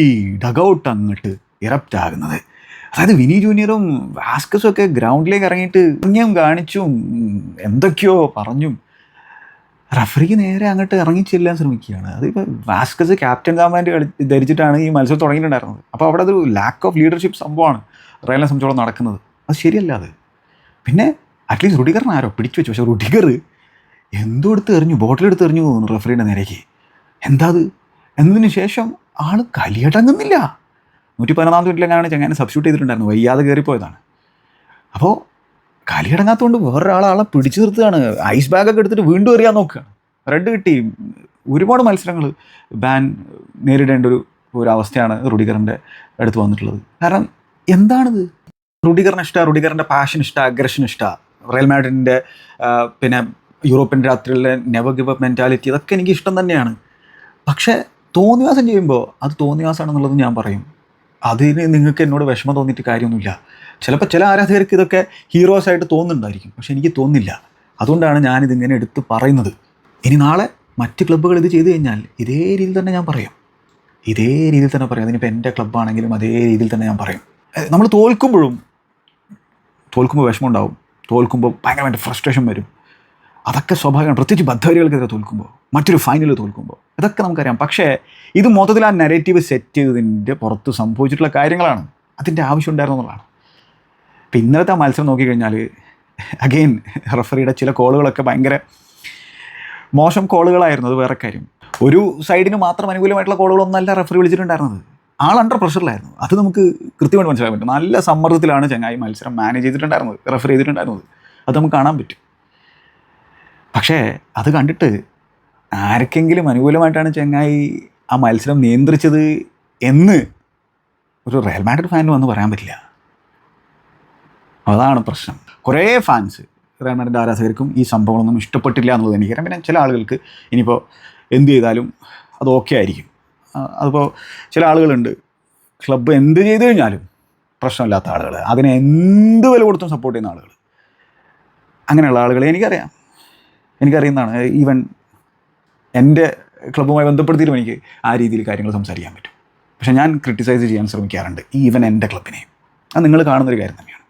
ഡഗൗട്ട് അങ്ങോട്ട് ഇറപ്റ്റ് ആകുന്നത്. അതായത് വിനി ജൂനിയറും വാസ്കസും ഒക്കെ ഗ്രൗണ്ടിലേക്ക് ഇറങ്ങിയിട്ട് പുണ്യം കാണിച്ചും എന്തൊക്കെയോ പറഞ്ഞും റഫറിക്ക് നേരെ അങ്ങോട്ട് ഇറങ്ങി ചെല്ലാൻ ശ്രമിക്കുകയാണ്. അതിപ്പോൾ വാസ്കസ് ക്യാപ്റ്റൻ ഗാമാൻഡ് ധരിച്ചിട്ടാണ് ഈ മത്സരം തുടങ്ങിയിട്ടുണ്ടായിരുന്നത്. അപ്പോൾ അവിടെ അതൊരു ലാക്ക് ഓഫ് ലീഡർഷിപ്പ് സംഭവമാണ് റയലിനെ സംബന്ധിച്ചോളം നടക്കുന്നത്. അത് ശരിയല്ല. അത് പിന്നെ അറ്റ്ലീസ്റ്റ് റുഡിഗറിനെ ആരോ പിടിച്ചു വെച്ചു. പക്ഷേ റുഡിഗർ എന്തോ എടുത്ത് എറിഞ്ഞു, ബോട്ടിലെടുത്ത് എറിഞ്ഞു തോന്നുന്നു റഫറിയുടെ നേരേക്ക്. എന്താ അത്? എന്നതിന് ശേഷം ആൾ കലിയടങ്ങുന്നില്ല. 114 മിനിറ്റിലെങ്ങാനാണ് ചങ്ങനെ സബ്സ്റ്റിറ്റ്യൂട്ട് ചെയ്തിട്ടുണ്ടായിരുന്നു, വയ്യാതെ കയറിപ്പോയതാണ്. അപ്പോൾ കലിയടങ്ങാത്തതുകൊണ്ട് വേറൊരാളെ പിടിച്ചു നിർത്തുകയാണ്. ഐസ് ബാഗൊക്കെ എടുത്തിട്ട് വീണ്ടും എറിയാൻ നോക്കുകയാണ്. റെഡ് കിട്ടി. ഒരുപാട് മത്സരങ്ങൾ ബാൻ നേരിടേണ്ട ഒരു അവസ്ഥയാണ് റുഡിഗറിൻ്റെ അടുത്ത് വന്നിട്ടുള്ളത്. കാരണം എന്താണിത്? റുഡിഗറിന് ഇഷ്ടമാണ്, റുഡിഗറിൻ്റെ പാഷൻ ഇഷ്ടമാണ്, അഗ്രഷൻ ഇഷ്ടമാണ്. റയൽ മാഡ്രിഡിൻ്റെ പിന്നെ യൂറോപ്യൻ രാത്രിയിലെ നെവർ ഗിവ് അപ്പ് മെൻറ്റാലിറ്റി, ഇതൊക്കെ എനിക്ക് ഇഷ്ടം തന്നെയാണ്. പക്ഷേ തോന്നിവാസം ചെയ്യുമ്പോൾ അത് തോന്നിവാസമാണെന്നുള്ളത് ഞാൻ പറയും. അതിന് നിങ്ങൾക്ക് എന്നോട് വിഷമം തോന്നിയിട്ട് കാര്യമൊന്നുമില്ല. ചിലപ്പോൾ ചില ആരാധകർക്ക് ഇതൊക്കെ ഹീറോസായിട്ട് തോന്നുന്നുണ്ടായിരിക്കും, പക്ഷെ എനിക്ക് തോന്നുന്നില്ല. അതുകൊണ്ടാണ് ഞാനിതിങ്ങനെ എടുത്ത് പറയുന്നത്. ഇനി നാളെ മറ്റ് ക്ലബ്ബുകൾ ഇത് ചെയ്തു കഴിഞ്ഞാൽ ഇതേ രീതിയിൽ തന്നെ ഞാൻ പറയും. അതിനിപ്പോൾ എൻ്റെ ക്ലബ്ബാണെങ്കിലും അതേ രീതിയിൽ തന്നെ ഞാൻ പറയും. നമ്മൾ തോൽക്കുമ്പോൾ വിഷമം ഉണ്ടാവും, തോൽക്കുമ്പോൾ ഭയങ്കരമായിട്ട് ഫ്രസ്ട്രേഷൻ വരും. അതൊക്കെ സ്വാഭാവികമാണ്, പ്രത്യേകിച്ച് ബദ്ധവരികൾക്കെതിരെ തോൽക്കുമ്പോൾ, മറ്റൊരു ഫൈനൽ തോൽക്കുമ്പോൾ. ഇതൊക്കെ നമുക്കറിയാം. പക്ഷേ ഇത് മൊത്തത്തിൽ ആ നെഗറ്റീവ് സെറ്റ് ചെയ്തതിൻ്റെ പുറത്ത് സംഭവിച്ചിട്ടുള്ള കാര്യങ്ങളാണ്. അതിൻ്റെ ആവശ്യം ഉണ്ടായിരുന്നു എന്നുള്ളതാണ്. ഇപ്പം ഇന്നലത്തെ ആ മത്സരം നോക്കിക്കഴിഞ്ഞാൽ അഗെയിൻ റഫറിയുടെ ചില കോളുകളൊക്കെ ഭയങ്കര മോശം കോളുകളായിരുന്നു. അത് വേറെ കാര്യം. ഒരു സൈഡിന് മാത്രം അനുകൂലമായിട്ടുള്ള കോളുകളൊന്നല്ല റഫറി വിളിച്ചിട്ടുണ്ടായിരുന്നത്. ആൾ അണ്ടർ പ്രഷറിലായിരുന്നു. അത് നമുക്ക് കൃത്യമായിട്ട് മനസ്സിലാക്കാൻ പറ്റും. നല്ല സമ്മർദ്ദത്തിലാണ് ചങ്ങായി മത്സരം മാനേജ് ചെയ്തിട്ടുണ്ടായിരുന്നത്, റഫറി ചെയ്തിട്ടുണ്ടായിരുന്നത്. അത് നമുക്ക് കാണാൻ പറ്റും. പക്ഷേ അത് കണ്ടിട്ട് ആർക്കെങ്കിലും അനുകൂലമായിട്ടാണ് ചങ്ങായി ആ മത്സരം നിയന്ത്രിച്ചത് എന്ന് ഒരു റയൽ മാഡ്രിഡ് ഫാനിന് വന്ന് പറയാൻ പറ്റില്ല. അതാണ് പ്രശ്നം. കുറേ ഫാൻസ് റയൽ മാഡ്രിഡിൻ്റെ ആരാധകർക്കും ഈ സംഭവങ്ങളൊന്നും ഇഷ്ടപ്പെട്ടില്ല എന്നുള്ളത് എനിക്കറിയാം. പിന്നെ ചില ആളുകൾക്ക് ഇനിയിപ്പോൾ എന്ത് ചെയ്താലും അത് ഓക്കെ ആയിരിക്കും. അതിപ്പോൾ ചില ആളുകളുണ്ട് ക്ലബ്ബ് എന്ത് ചെയ്തു കഴിഞ്ഞാലും പ്രശ്നമില്ലാത്ത ആളുകൾ, അതിനെ എന്ത് വില കൊടുത്തും സപ്പോർട്ട് ചെയ്യുന്ന ആളുകൾ. അങ്ങനെയുള്ള ആളുകളെ എനിക്കറിയുന്നതാണ്. ഈവൻ എൻ്റെ ക്ലബ്ബുമായി ബന്ധപ്പെടുത്തിയിട്ടും എനിക്ക് ആ രീതിയിൽ കാര്യങ്ങൾ സംസാരിക്കാൻ പറ്റും. പക്ഷേ ഞാൻ ക്രിട്ടിസൈസ് ചെയ്യാൻ ശ്രമിക്കാറുണ്ട് ഈവൻ എൻ്റെ ക്ലബിനെ. അത് നിങ്ങൾ കാണുന്നൊരു കാര്യം തന്നെയാണ്.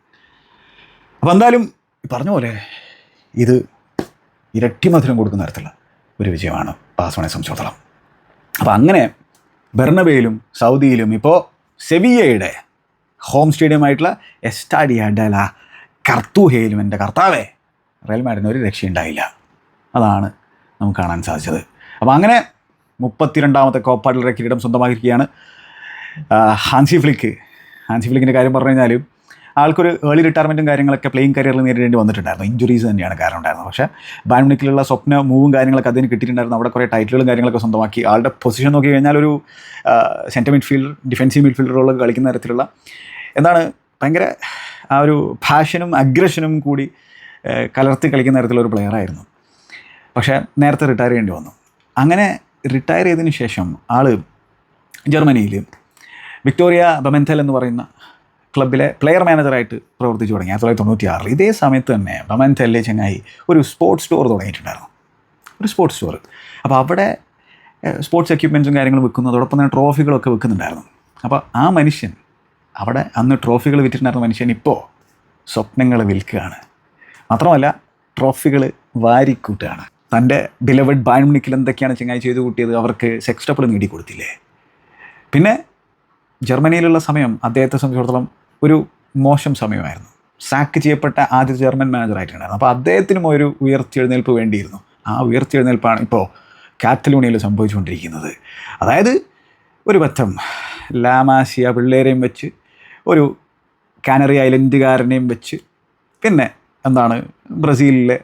അപ്പോൾ എന്തായാലും പറഞ്ഞ പോലെ ഇത് ഇരട്ടി മധുരം കൊടുക്കുന്ന തരത്തിലുള്ള ഒരു വിജയമാണ് ബാഴ്സലോണയെ സംബന്ധിച്ചിടത്തോളം. അപ്പോൾ അങ്ങനെ ബെർണബേയിലും സൗദിയിലും ഇപ്പോൾ സെവിയ്യയുടെ ഹോം സ്റ്റേഡിയമായിട്ടുള്ള എസ്റ്റാഡിയ ഡെ ലാ കർത്തൂഹയിലും എൻ്റെ കർത്താവേ റയൽ മാഡ്രിഡിന് ഒരു രക്ഷയുണ്ടായില്ല. അതാണ് നമുക്ക് കാണാൻ സാധിച്ചത്. അപ്പോൾ അങ്ങനെ 32ാമത്തെ കോപ്പ ഡെൽ റേ കിരീടം സ്വന്തമാക്കിയിരിക്കുകയാണ് ഹാൻസി ഫ്ലിക്കിൻ്റെ കാര്യം പറഞ്ഞു കഴിഞ്ഞാൽ ആൾക്കൊരു ഏർലി റിട്ടയർമെൻറ്റും കാര്യങ്ങളൊക്കെ പ്ലേയിങ് കരിയറിൽ നേരിടേണ്ടി വന്നിട്ടുണ്ടായിരുന്നു. ഇഞ്ചുറീസ് തന്നെയാണ് കാരണം ഉണ്ടായിരുന്നത്. പക്ഷേ ബായൺ മ്യൂണിക്കിലുള്ള സ്വപ്ന മൂവും കാര്യങ്ങളൊക്കെ അതിന് കിട്ടിയിട്ടുണ്ടായിരുന്നു. അവിടെ കുറേ ടൈറ്റിലുകളും കാര്യങ്ങളൊക്കെ സ്വന്തമാക്കി. ആളുടെ പൊസിഷൻ നോക്കി കഴിഞ്ഞാൽ ഒരു സെൻറ്റർ മിഡ്ഫീൽഡർ, ഡിഫെൻസീവ് മിഡ്ഫീൽഡർ റോളൊക്കെ കളിക്കുന്ന തരത്തിലുള്ള ഭയങ്കര ആ ഒരു പാഷനും അഗ്രഷനും കൂടി കലർത്തി കളിക്കുന്ന തരത്തിലുള്ള ഒരു പ്ലെയറായിരുന്നു. പക്ഷേ നേരത്തെ റിട്ടയർ ചെയ്യേണ്ടി വന്നു. അങ്ങനെ റിട്ടയർ ചെയ്തതിന് ശേഷം ആൾ ജർമ്മനിയിൽ വിക്ടോറിയ ബമെൻതെൽ എന്ന് പറയുന്ന ക്ലബിലെ പ്ലെയർ മാനേജറായിട്ട് പ്രവർത്തിച്ചു തുടങ്ങി 1996. ഇതേ സമയത്ത് തന്നെ ബമെൻതെല്ലിലെ ചങ്ങായി ഒരു സ്പോർട്സ് സ്റ്റോർ തുടങ്ങിയിട്ടുണ്ടായിരുന്നു, ഒരു സ്പോർട്സ് സ്റ്റോർ. അപ്പോൾ അവിടെ സ്പോർട്സ് എക്യുപ്മെൻറ്റ്സും കാര്യങ്ങളും വിൽക്കുന്നു, അതോടൊപ്പം തന്നെ ട്രോഫികളൊക്കെ വിൽക്കുന്നുണ്ടായിരുന്നു. അപ്പോൾ ആ മനുഷ്യൻ അവിടെ അന്ന് ട്രോഫികൾ വിറ്റിട്ടുണ്ടായിരുന്ന മനുഷ്യൻ ഇപ്പോൾ സ്വപ്നങ്ങൾ വിൽക്കുകയാണ്. മാത്രമല്ല ട്രോഫികൾ വാരിക്കൂട്ടുകയാണ്. തൻ്റെ ബിലവഡ് ബായൺ മ്യൂണിക്കിൽ എന്തൊക്കെയാണ് ചങ്ങായി ചെയ്തു കൂട്ടിയത്, അവർക്ക് സെക്സ്റ്റപ്പിൾ നേടിക്കൊടുത്തില്ലേ. പിന്നെ ജർമ്മനിയിലുള്ള സമയം അദ്ദേഹത്തെ സംബന്ധിച്ചിടത്തോളം ഒരു മോശം സമയമായിരുന്നു. സാക്ക് ചെയ്യപ്പെട്ട ആദ്യ ജർമ്മൻ മാനേജറായിട്ടുണ്ടായിരുന്നു. അപ്പോൾ അദ്ദേഹത്തിനും ഒരു ഉയർത്തിയെഴുന്നേൽപ്പ് വേണ്ടിയിരുന്നു. ആ ഉയർത്തിയെഴുന്നേൽപ്പാണ് ഇപ്പോൾ കാറ്റലോണിയയിൽ സംഭവിച്ചുകൊണ്ടിരിക്കുന്നത്. അതായത് ഒരു പറ്റം ലാമാസിയ പിള്ളേരെയും വെച്ച്, ഒരു കാനറി ഐലൻഡുകാരനെയും വെച്ച്, പിന്നെ ബ്രസീലിലെ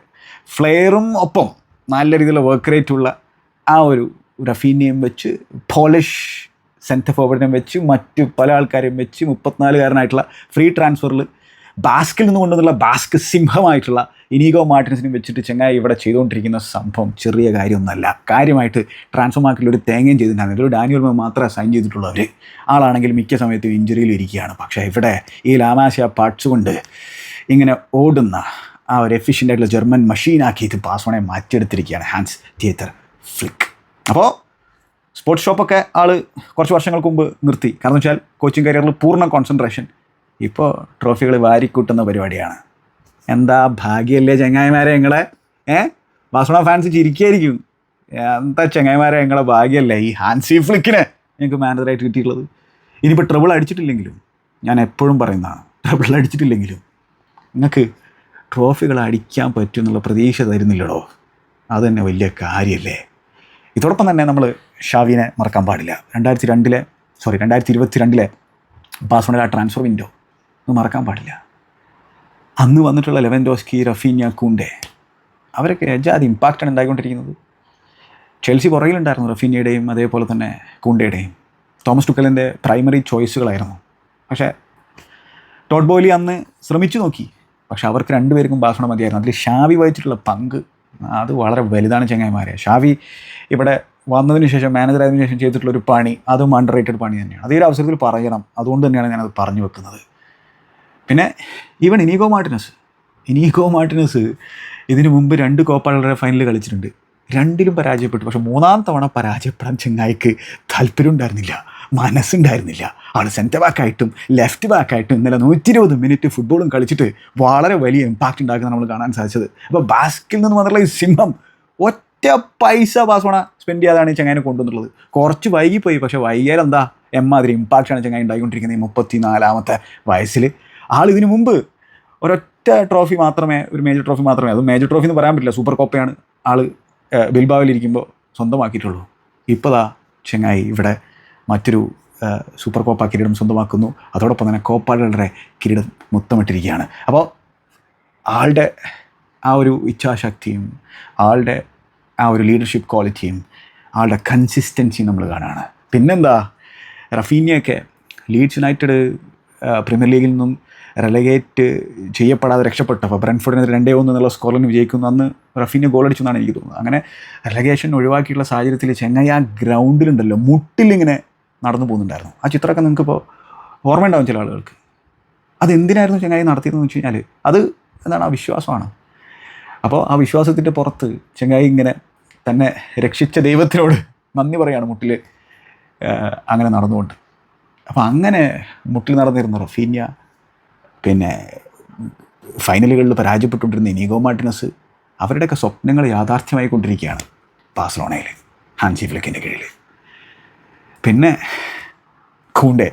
ഫ്ലെയറും ഒപ്പം നല്ല രീതിയിലുള്ള വർക്ക് റേറ്റുള്ള ആ ഒരു റഫീനെയും വെച്ച്, പോളിഷ് സെൻറ്റർ ഫോർവേഡിനെ വെച്ച്, മറ്റ് പല ആൾക്കാരെയും വെച്ച്, 34കാരനായിട്ടുള്ള ഫ്രീ ട്രാൻസ്ഫറിൽ ബാസ്കിൽ നിന്ന് കൊണ്ടുവന്നുള്ള ബാസ്ക് സിംഹമായിട്ടുള്ള ഇനീഗോ മാർട്ടിനസിനും വെച്ചിട്ട് ചങ്ങായി ഇവിടെ ചെയ്തുകൊണ്ടിരിക്കുന്ന സംഭവം ചെറിയ കാര്യമൊന്നുമല്ല. കാര്യമായിട്ട് ട്രാൻസ്ഫർ മാർക്കറ്റിൽ ഒരു തേങ്ങയും ചെയ്തിട്ടുണ്ടായിരുന്നു. ഒരു ഡാനിയൽ മാത്രമേ സൈൻ ചെയ്തിട്ടുള്ളവർ. ആളാണെങ്കിൽ മിക്ക സമയത്തും ഇഞ്ചുറിയിൽ ഇരിക്കുകയാണ്. പക്ഷേ ഇവിടെ ഈ ലാമാസിയ പാർട്സ് കൊണ്ട് ഇങ്ങനെ ഓടുന്ന ആ ഒരു എഫിഷ്യൻ്റ് ആയിട്ടുള്ള ജർമ്മൻ മഷീനാക്കിയിട്ട് ബാഴ്സലോണയെ മാറ്റിയെടുത്തിരിക്കുകയാണ് ഹാൻസ് തിയേറ്റർ ഫ്ലിക്ക്. അപ്പോൾ സ്പോർട്സ് ഷോപ്പൊക്കെ ആൾ കുറച്ച് വർഷങ്ങൾക്ക് മുമ്പ് നിർത്തി. കാരണം വെച്ചാൽ കോച്ചിങ് കരിയറിൽ പൂർണ്ണ കോൺസെൻട്രേഷൻ. ഇപ്പോൾ ട്രോഫികൾ വാരിക്കൂട്ടുന്ന പരിപാടിയാണ്. എന്താ ഭാഗ്യമല്ലേ ചങ്ങായിമാരെ നിങ്ങളെ. ബാഴ്സലോണ ഫാൻസ് ചിരിക്കുകയായിരിക്കും. എന്താ ചങ്ങായിമാരെ നിങ്ങളെ ഭാഗ്യമല്ലേ ഈ ഹാൻസി ഫ്ലിക്കിനെ ഞങ്ങൾക്ക് മാനേജറായിട്ട് കിട്ടിയിട്ടുള്ളത്. ഇനിയിപ്പോൾ ട്രബിൾ അടിച്ചിട്ടില്ലെങ്കിലും, ഞാൻ എപ്പോഴും പറയുന്നതാണ്, ട്രബിൾ അടിച്ചിട്ടില്ലെങ്കിലും നിങ്ങൾക്ക് ട്രോഫികൾ അടിക്കാൻ പറ്റും എന്നുള്ള പ്രതീക്ഷ തരുന്നില്ലടോ. അത് തന്നെ വലിയ കാര്യമല്ലേ. ഇതോടൊപ്പം തന്നെ നമ്മൾ ഷാവിനെ മറക്കാൻ പാടില്ല. 2022 ബാഴ്സലോണയിലെ ആ ട്രാൻസ്ഫർ വിൻഡോ അത് മറക്കാൻ പാടില്ല. അന്ന് വന്നിട്ടുള്ള ലെവൻഡോസ്കി, റഫീഞ്ഞ, കുണ്ടേ, അവരൊക്കെ എജാതി ഇമ്പാക്റ്റാണ് ഉണ്ടായിക്കൊണ്ടിരിക്കുന്നത്. ചെൽസി പുറകിലുണ്ടായിരുന്നു റഫീഞ്ഞയുടെയും അതേപോലെ തന്നെ കുണ്ടയുടെയും. Thomas ടുക്കലിൻ്റെ primary ചോയ്സുകളായിരുന്നു. പക്ഷേ ടോഡ് ബോയ്ലി അന്ന് ശ്രമിച്ചു നോക്കി. പക്ഷെ അവർക്ക് രണ്ടുപേർക്കും ബാഴ്സലോണ മതിയായിരുന്നു. അതിൽ ഷാവി വഹിച്ചിട്ടുള്ള പങ്ക് അത് വളരെ വലുതാണ് ചങ്ങായിമാരെ. ഷാവി ഇവിടെ വന്നതിന് ശേഷം, മാനേജറായതിനു ശേഷം ചെയ്തിട്ടുള്ളൊരു പണി അതും അണ്ടർ റേറ്റഡ് പണി തന്നെയാണ്. അതേ അവസരത്തിൽ പറയണം. അതുകൊണ്ട് തന്നെയാണ് ഞാനത് പറഞ്ഞു വെക്കുന്നത്. പിന്നെ ഈവൻ ഇനീഗോ മാർട്ടിനസ് ഇതിനു മുമ്പ് 2 കോപ്പ ഡെൽ റേ ഫൈനൽ കളിച്ചിട്ടുണ്ട്. 2ലും പരാജയപ്പെട്ടു. പക്ഷേ 3ാം തവണ പരാജയപ്പെടാൻ ചങ്ങായിക്ക് താല്പര്യം ഉണ്ടായിരുന്നില്ല, മനസ്സുണ്ടായിരുന്നില്ല. ആൾ സെൻറ്റർ ബാക്കായിട്ടും ലെഫ്റ്റ് ബാക്കായിട്ടും ഇന്നലെ 120 മിനിറ്റ് ഫുട്ബോളും കളിച്ചിട്ട് വളരെ വലിയ ഇമ്പാക്റ്റ് ഉണ്ടാക്കുന്ന നമ്മൾ കാണാൻ സാധിച്ചത്. അപ്പോൾ ബാസ്കിൽ നിന്ന് വന്നിട്ടുള്ള ഈ സിംഹം ഒറ്റ പൈസ ബാഴ്സലോണ സ്പെൻഡ് ചെയ്യാതാണ് ഈ ചങ്ങായിനെ കൊണ്ടുവന്നുള്ളത്. കുറച്ച് വൈകിപ്പോയി. പക്ഷേ വൈകിയാൽ എന്താ എമ്മാതിരി ഇമ്പാക്റ്റാണ് ചങ്ങായി ഉണ്ടായിക്കൊണ്ടിരിക്കുന്നത്. ഈ 34ാമത്തെ വയസ്സിൽ ആൾ ഇതിനു മുമ്പ് ഒരൊറ്റ ട്രോഫി മാത്രമേ, ഒരു മേജർ ട്രോഫി മാത്രമേ, അത് മേജർ ട്രോഫി എന്ന് പറയാൻ പറ്റില്ല, സൂപ്പർ കോപ്പയാണ് ആൾ ബിൽബാവിലിരിക്കുമ്പോൾ സ്വന്തമാക്കിയിട്ടുള്ളൂ. ഇപ്പോൾ ചങ്ങായി ഇവിടെ മറ്റൊരു സൂപ്പർ കോപ്പ കിരീടം സ്വന്തമാക്കുന്നു. അതോടൊപ്പം തന്നെ കോപ്പ ഡെൽ റേ കിരീടം മുത്തമിട്ടിരിക്കുകയാണ്. അപ്പോൾ ആളുടെ ആ ഒരു ഇച്ഛാശക്തിയും ആളുടെ ആ ഒരു ലീഡർഷിപ്പ് ക്വാളിറ്റിയും ആളുടെ കൺസിസ്റ്റൻസിയും നമ്മൾ കാണുകയാണ്. പിന്നെന്താ, റഫീനിയൊക്കെ ലീഡ്സ് യുണൈറ്റഡ് പ്രീമിയർ ലീഗിൽ നിന്നും റെലഗേറ്റ് ചെയ്യപ്പെടാതെ രക്ഷപ്പെട്ടപ്പോൾ ബ്രെൻഫോർഡിനെതിരെ 2-1 എന്നുള്ള സ്കോറിന് വിജയിക്കുന്നു. അന്ന് റഫീന ഗോളടിച്ചു എന്നാണ് എനിക്ക് തോന്നുന്നത്. അങ്ങനെ റെലഗേഷൻ ഒഴിവാക്കിയിട്ടുള്ള സാഹചര്യത്തിൽ ചെങ്ങായി ആ ഗ്രൗണ്ടിലുണ്ടല്ലോ മുട്ടിലിങ്ങനെ നടന്നു പോകുന്നുണ്ടായിരുന്നു. ആ ചിത്രമൊക്കെ നിങ്ങൾക്കിപ്പോൾ ഓർമ്മയുണ്ടാവും ചില ആളുകൾക്ക്. അതെന്തിനായിരുന്നു ചെങ്ങായി നടത്തിയതെന്ന് വെച്ച് കഴിഞ്ഞാൽ അത് എന്താണ്, ആ വിശ്വാസമാണ്. അപ്പോൾ ആ വിശ്വാസത്തിൻ്റെ പുറത്ത് ചെങ്ങായി ഇങ്ങനെ തന്നെ രക്ഷിച്ച ദൈവത്തിനോട് നന്ദി പറയാണ് മുട്ടിൽ അങ്ങനെ നടന്നുകൊണ്ട്. അപ്പോൾ അങ്ങനെ മുട്ടിൽ നടന്നിരുന്ന റഫീന്യ, പിന്നെ ഫൈനലുകളിൽ പരാജയപ്പെട്ടുകൊണ്ടിരുന്ന ഇനീഗോ മാർട്ടിനസ്, അവരുടെയൊക്കെ സ്വപ്നങ്ങൾ യാഥാർത്ഥ്യമായിക്കൊണ്ടിരിക്കുകയാണ് ബാഴ്സലോണയിൽ ഹാൻസി ഫ്ലിക്കിൻ്റെ കീഴിൽ. പിന്നെ കൂണ്ടേ,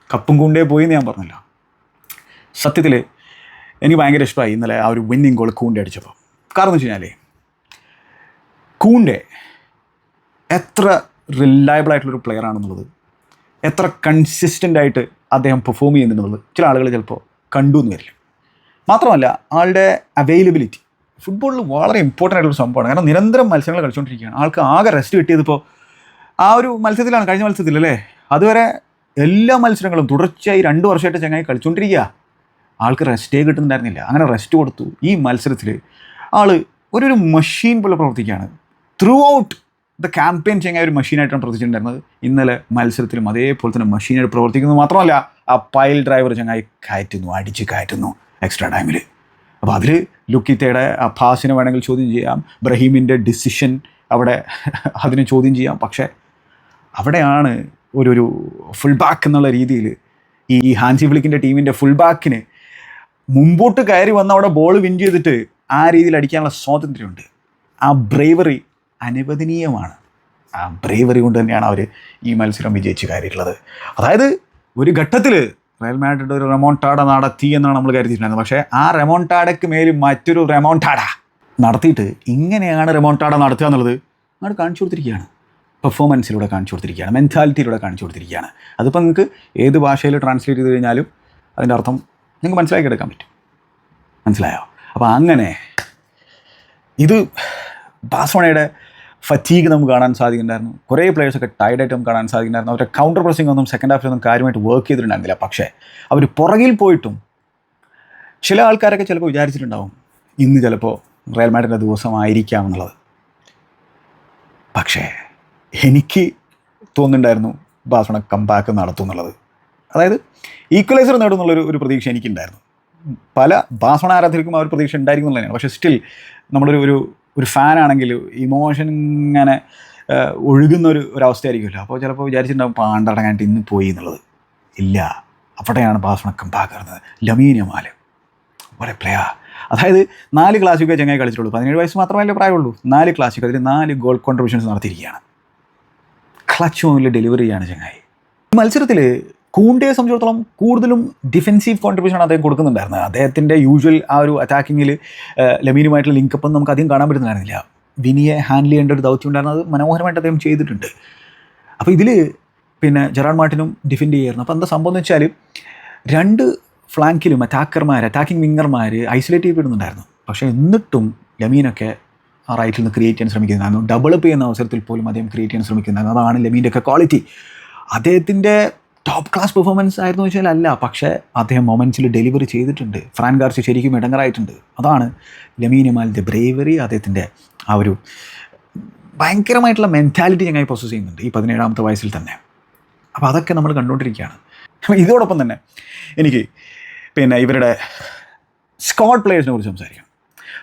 കപ്പും കൂണ്ടേ പോയി എന്ന് ഞാൻ പറഞ്ഞല്ലോ. സത്യത്തിൽ എനിക്ക് ഭയങ്കര ഇഷ്ടമായി ഇന്നലെ ആ ഒരു വിന്നിങ് ഗോൾ കൂണ്ടേ അടിച്ചപ്പോൾ. കാരണം എന്ന് വെച്ച് കഴിഞ്ഞാൽ കൂണ്ടേ എത്ര റിലയബിൾ ആയിട്ടുള്ളൊരു പ്ലെയർ ആണെന്നുള്ളത്, എത്ര കൺസിസ്റ്റൻ്റ് ആയിട്ട് അദ്ദേഹം പെർഫോം ചെയ്യുന്നുണ്ടെന്നുള്ളത് ചില ആളുകൾ ചിലപ്പോൾ കണ്ടു എന്ന് വരില്ല. മാത്രമല്ല ആളുടെ അവൈലബിലിറ്റി ഫുട്ബോളിൽ വളരെ ഇമ്പോർട്ടൻ്റ് ആയിട്ടുള്ള സംഭവമാണ്. കാരണം നിരന്തരം മത്സരങ്ങൾ കളിച്ചുകൊണ്ടിരിക്കുകയാണ്. ആൾക്ക് ആകെ റെസ്റ്റ് കിട്ടിയതിപ്പോൾ ആ ഒരു മത്സരത്തിലാണ്, കഴിഞ്ഞ മത്സരത്തിലല്ലേ. അതുവരെ എല്ലാ മത്സരങ്ങളും തുടർച്ചയായി 2 വർഷമായിട്ട് ചങ്ങായി കളിച്ചുകൊണ്ടിരിക്കുക. ആൾക്ക് റെസ്റ്റേ കിട്ടുന്നുണ്ടായിരുന്നില്ല. അങ്ങനെ റെസ്റ്റ് കൊടുത്തു. ഈ മത്സരത്തിൽ ആൾ ഒരു മെഷീൻ പോലെ പ്രവർത്തിക്കുകയാണ്. ത്രൂ ഔട്ട് ദ ക്യാമ്പയിൻ ചങ്ങായി ഒരു മെഷീനായിട്ടാണ് പ്രവർത്തിച്ചിട്ടുണ്ടായിരുന്നത്. ഇന്നലെ മത്സരത്തിലും അതേപോലെ തന്നെ മെഷീനായിട്ട് പ്രവർത്തിക്കുന്നത് മാത്രമല്ല, ആ പൈൽ ഡ്രൈവർ ചങ്ങായി അടിച്ച് കയറ്റുന്നു എക്സ്ട്രാ ടൈമിൽ. അപ്പോൾ അതിൽ ലുക്കിത്തയുടെ ആ പാസിനെ വേണമെങ്കിൽ ചോദ്യം ചെയ്യാം, ബ്രഹീമിൻ്റെ ഡിസിഷൻ അവിടെ അതിനെ ചോദ്യം ചെയ്യാം. പക്ഷേ അവിടെയാണ് ഒരു ഫുൾ ബാക്ക് എന്നുള്ള രീതിയിൽ ഈ ഹാൻസി ഫ്ലിക്കിൻ്റെ ടീമിൻ്റെ ഫുൾ ബാക്കിന് മുമ്പോട്ട് കയറി വന്ന് അവിടെ ബോൾ വിൻ ചെയ്തിട്ട് ആ രീതിയിൽ അടിക്കാനുള്ള സ്വാതന്ത്ര്യമുണ്ട്. ആ ബ്രേവറി അനുവദനീയമാണ്. ആ ബ്രേവറി കൊണ്ട് തന്നെയാണ് അവർ ഈ മത്സരം വിജയിച്ച് കയറിയിട്ടുള്ളത്. അതായത് ഒരു ഘട്ടത്തിൽ റയൽ മാഡ്രിഡ് ഒരു റെമോൺടാഡ നടത്തി എന്നാണ് നമ്മൾ കരുതിയിട്ടുണ്ടായിരുന്നത്. പക്ഷേ ആ റെമോൺടാഡയ്ക്ക് മേലും മറ്റൊരു റെമോൺടാഡ നടത്തിയിട്ട് ഇങ്ങനെയാണ് റെമോൺടാഡ നടത്തുക എന്നുള്ളത് അങ്ങോട്ട് കാണിച്ചു കൊടുത്തിരിക്കുകയാണ്. പെർഫോമൻസിലൂടെ കാണിച്ചു കൊടുത്തിരിക്കുകയാണ്, മെൻറ്റാലിറ്റിയിലൂടെ കാണിച്ചു കൊടുത്തിരിക്കുകയാണ്. അതിപ്പോൾ നിങ്ങൾക്ക് ഏത് ഭാഷയിൽ ട്രാൻസ്ലേറ്റ് ചെയ്ത് കഴിഞ്ഞാലും അതിൻ്റെ അർത്ഥം നിങ്ങൾക്ക് മനസ്സിലാക്കിയെടുക്കാൻ പറ്റും. മനസ്സിലായോ? അപ്പോൾ അങ്ങനെ ഇത് ബാഴ്സലോണയുടെ ഫറ്റീഗ് നമുക്ക് കാണാൻ സാധിക്കുന്നുണ്ടായിരുന്നു. കുറേ പ്ലേയേഴ്സൊക്കെ ടയർഡായിട്ട് നമുക്ക് കാണാൻ സാധിക്കുന്നുണ്ടായിരുന്നു. അവരുടെ കൗണ്ടർ പ്രസിംഗ് ഒന്നും സെക്കൻഡ് ഹാഫിലൊന്നും കാര്യമായിട്ട് വർക്ക് ചെയ്തിട്ടുണ്ടായിരുന്നില്ല. പക്ഷേ അവർ പുറകിൽ പോയിട്ടും ചില ആൾക്കാരൊക്കെ ചിലപ്പോൾ വിചാരിച്ചിട്ടുണ്ടാവും ഇന്ന് ചിലപ്പോൾ റയൽ മാഡ്രിഡിൻ്റെ ദിവസമായിരിക്കാം എന്നുള്ളത്. പക്ഷേ എനിക്ക് തോന്നുന്നുണ്ടായിരുന്നു ബാഴ്സലോണ കംബാക്ക് നടത്തും എന്നുള്ളത്. അതായത് ഈക്വലൈസർ നേടും എന്നുള്ളൊരു പ്രതീക്ഷ എനിക്കുണ്ടായിരുന്നു. പല ബാഴ്സലോണ ആരാധകർക്കും ആ ഒരു പ്രതീക്ഷ ഉണ്ടായിരിക്കും എന്നുള്ളതാണ്. പക്ഷേ സ്റ്റിൽ നമ്മളൊരു ഫാനാണെങ്കിൽ ഇമോഷൻ ഇങ്ങനെ ഒഴുകുന്ന ഒരവസ്ഥയായിരിക്കുമല്ലോ. അപ്പോൾ ചിലപ്പോൾ വിചാരിച്ചിട്ടുണ്ടാകും പാണ്ടടങ്ങാണ്ട് ഇന്ന് പോയി എന്നുള്ളത്. ഇല്ല, അവിടെയാണ് ബാഴ്സലോണ കംബാക്ക് നടന്നത്. ലമീൻ യമാൽ വളരെ പ്ലെയർ. അതായത് 4 ക്ലാസിക്കോ ചങ്ങായി കളിച്ചിട്ടുള്ളൂ. 17 വയസ്സ് മാത്രമല്ലേ പ്രായമുള്ളൂ. 4 ക്ലാസിക്കോ, അതിൽ 4 ഗോൾ കോൺട്രിബ്യൂഷൻസ് നടത്തിയിരിക്കുകയാണ്. ക്ലച്ച് മോമിൽ ഡെലിവറി ചെയ്യാണ് ചങ്ങായി. ഈ മത്സരത്തിൽ കൂണ്ടയെ സംബന്ധിച്ചിടത്തോളം കൂടുതലും ഡിഫെൻസീവ് കോൺട്രിബ്യൂഷനാണ് അദ്ദേഹം കൊടുക്കുന്നുണ്ടായിരുന്നത്. അദ്ദേഹത്തിൻ്റെ യൂഷ്വൽ ആ ഒരു അറ്റാക്കിങ്ങിൽ ലമീനുമായിട്ടുള്ള ലിങ്കപ്പ് നമുക്ക് അധികം കാണാൻ പറ്റുന്നുണ്ടായിരുന്നില്ല. വിനിയെ ഹാൻഡിൽ ചെയ്യേണ്ട ഒരു ദൗത്യം ഉണ്ടായിരുന്നത് മനോഹരമായിട്ട് അദ്ദേഹം ചെയ്തിട്ടുണ്ട്. അപ്പോൾ ഇതിൽ പിന്നെ ജെറാർഡ് മാർട്ടിനും ഡിഫെൻഡ് ചെയ്യായിരുന്നു. അപ്പോൾ എന്താ സംഭവം എന്ന് വെച്ചാൽ 2 ഫ്ലാങ്കിലും അറ്റാക്കിംഗ് വിങ്ങർമാർ ഐസൊലേറ്റ് ചെയ്യപ്പെടുന്നുണ്ടായിരുന്നു. പക്ഷേ എന്നിട്ടും ലമീനൊക്കെ ആ റൈറ്റിൽ നിന്ന് ക്രിയേറ്റ് ചെയ്യാൻ ശ്രമിക്കുന്നുണ്ടായിരുന്നു. ഡബിൾ അപ്പ് ചെയ്യുന്ന അവസരത്തിൽ പോലും അദ്ദേഹം ക്രിയേറ്റ് ചെയ്യാൻ ശ്രമിക്കുന്നുണ്ടായിരുന്നു. അതാണ് ലമീൻ്റെ ഒക്കെ ക്വാളിറ്റി. അദ്ദേഹത്തിൻ്റെ ടോപ്പ് ക്ലാസ് പെർഫോമൻസ് ആയിരുന്നു വെച്ചാൽ അല്ല, പക്ഷേ അദ്ദേഹം മൊമെൻറ്റ്സിൽ ഡെലിവറി ചെയ്തിട്ടുണ്ട്. ഫ്രാൻ ഗാർസിയ ശരിക്കും ഇടങ്ങറായിട്ടുണ്ട്. അതാണ് ലമീൻ യമാലിൻ്റെ ബ്രേവറി, അദ്ദേഹത്തിൻ്റെ ആ ഒരു ഭയങ്കരമായിട്ടുള്ള മെൻറ്റാലിറ്റി ഞങ്ങൾ പൊസസ് ചെയ്യുന്നുണ്ട് ഈ 17ാമത്തെ വയസ്സിൽ തന്നെ. അപ്പോൾ അതൊക്കെ നമ്മൾ കണ്ടുകൊണ്ടിരിക്കുകയാണ്. ഇതോടൊപ്പം തന്നെ എനിക്ക് പിന്നെ ഇവരുടെ സ്ക്വാഡ് പ്ലേയേഴ്സിനെ കുറിച്ച് സംസാരിക്കണം.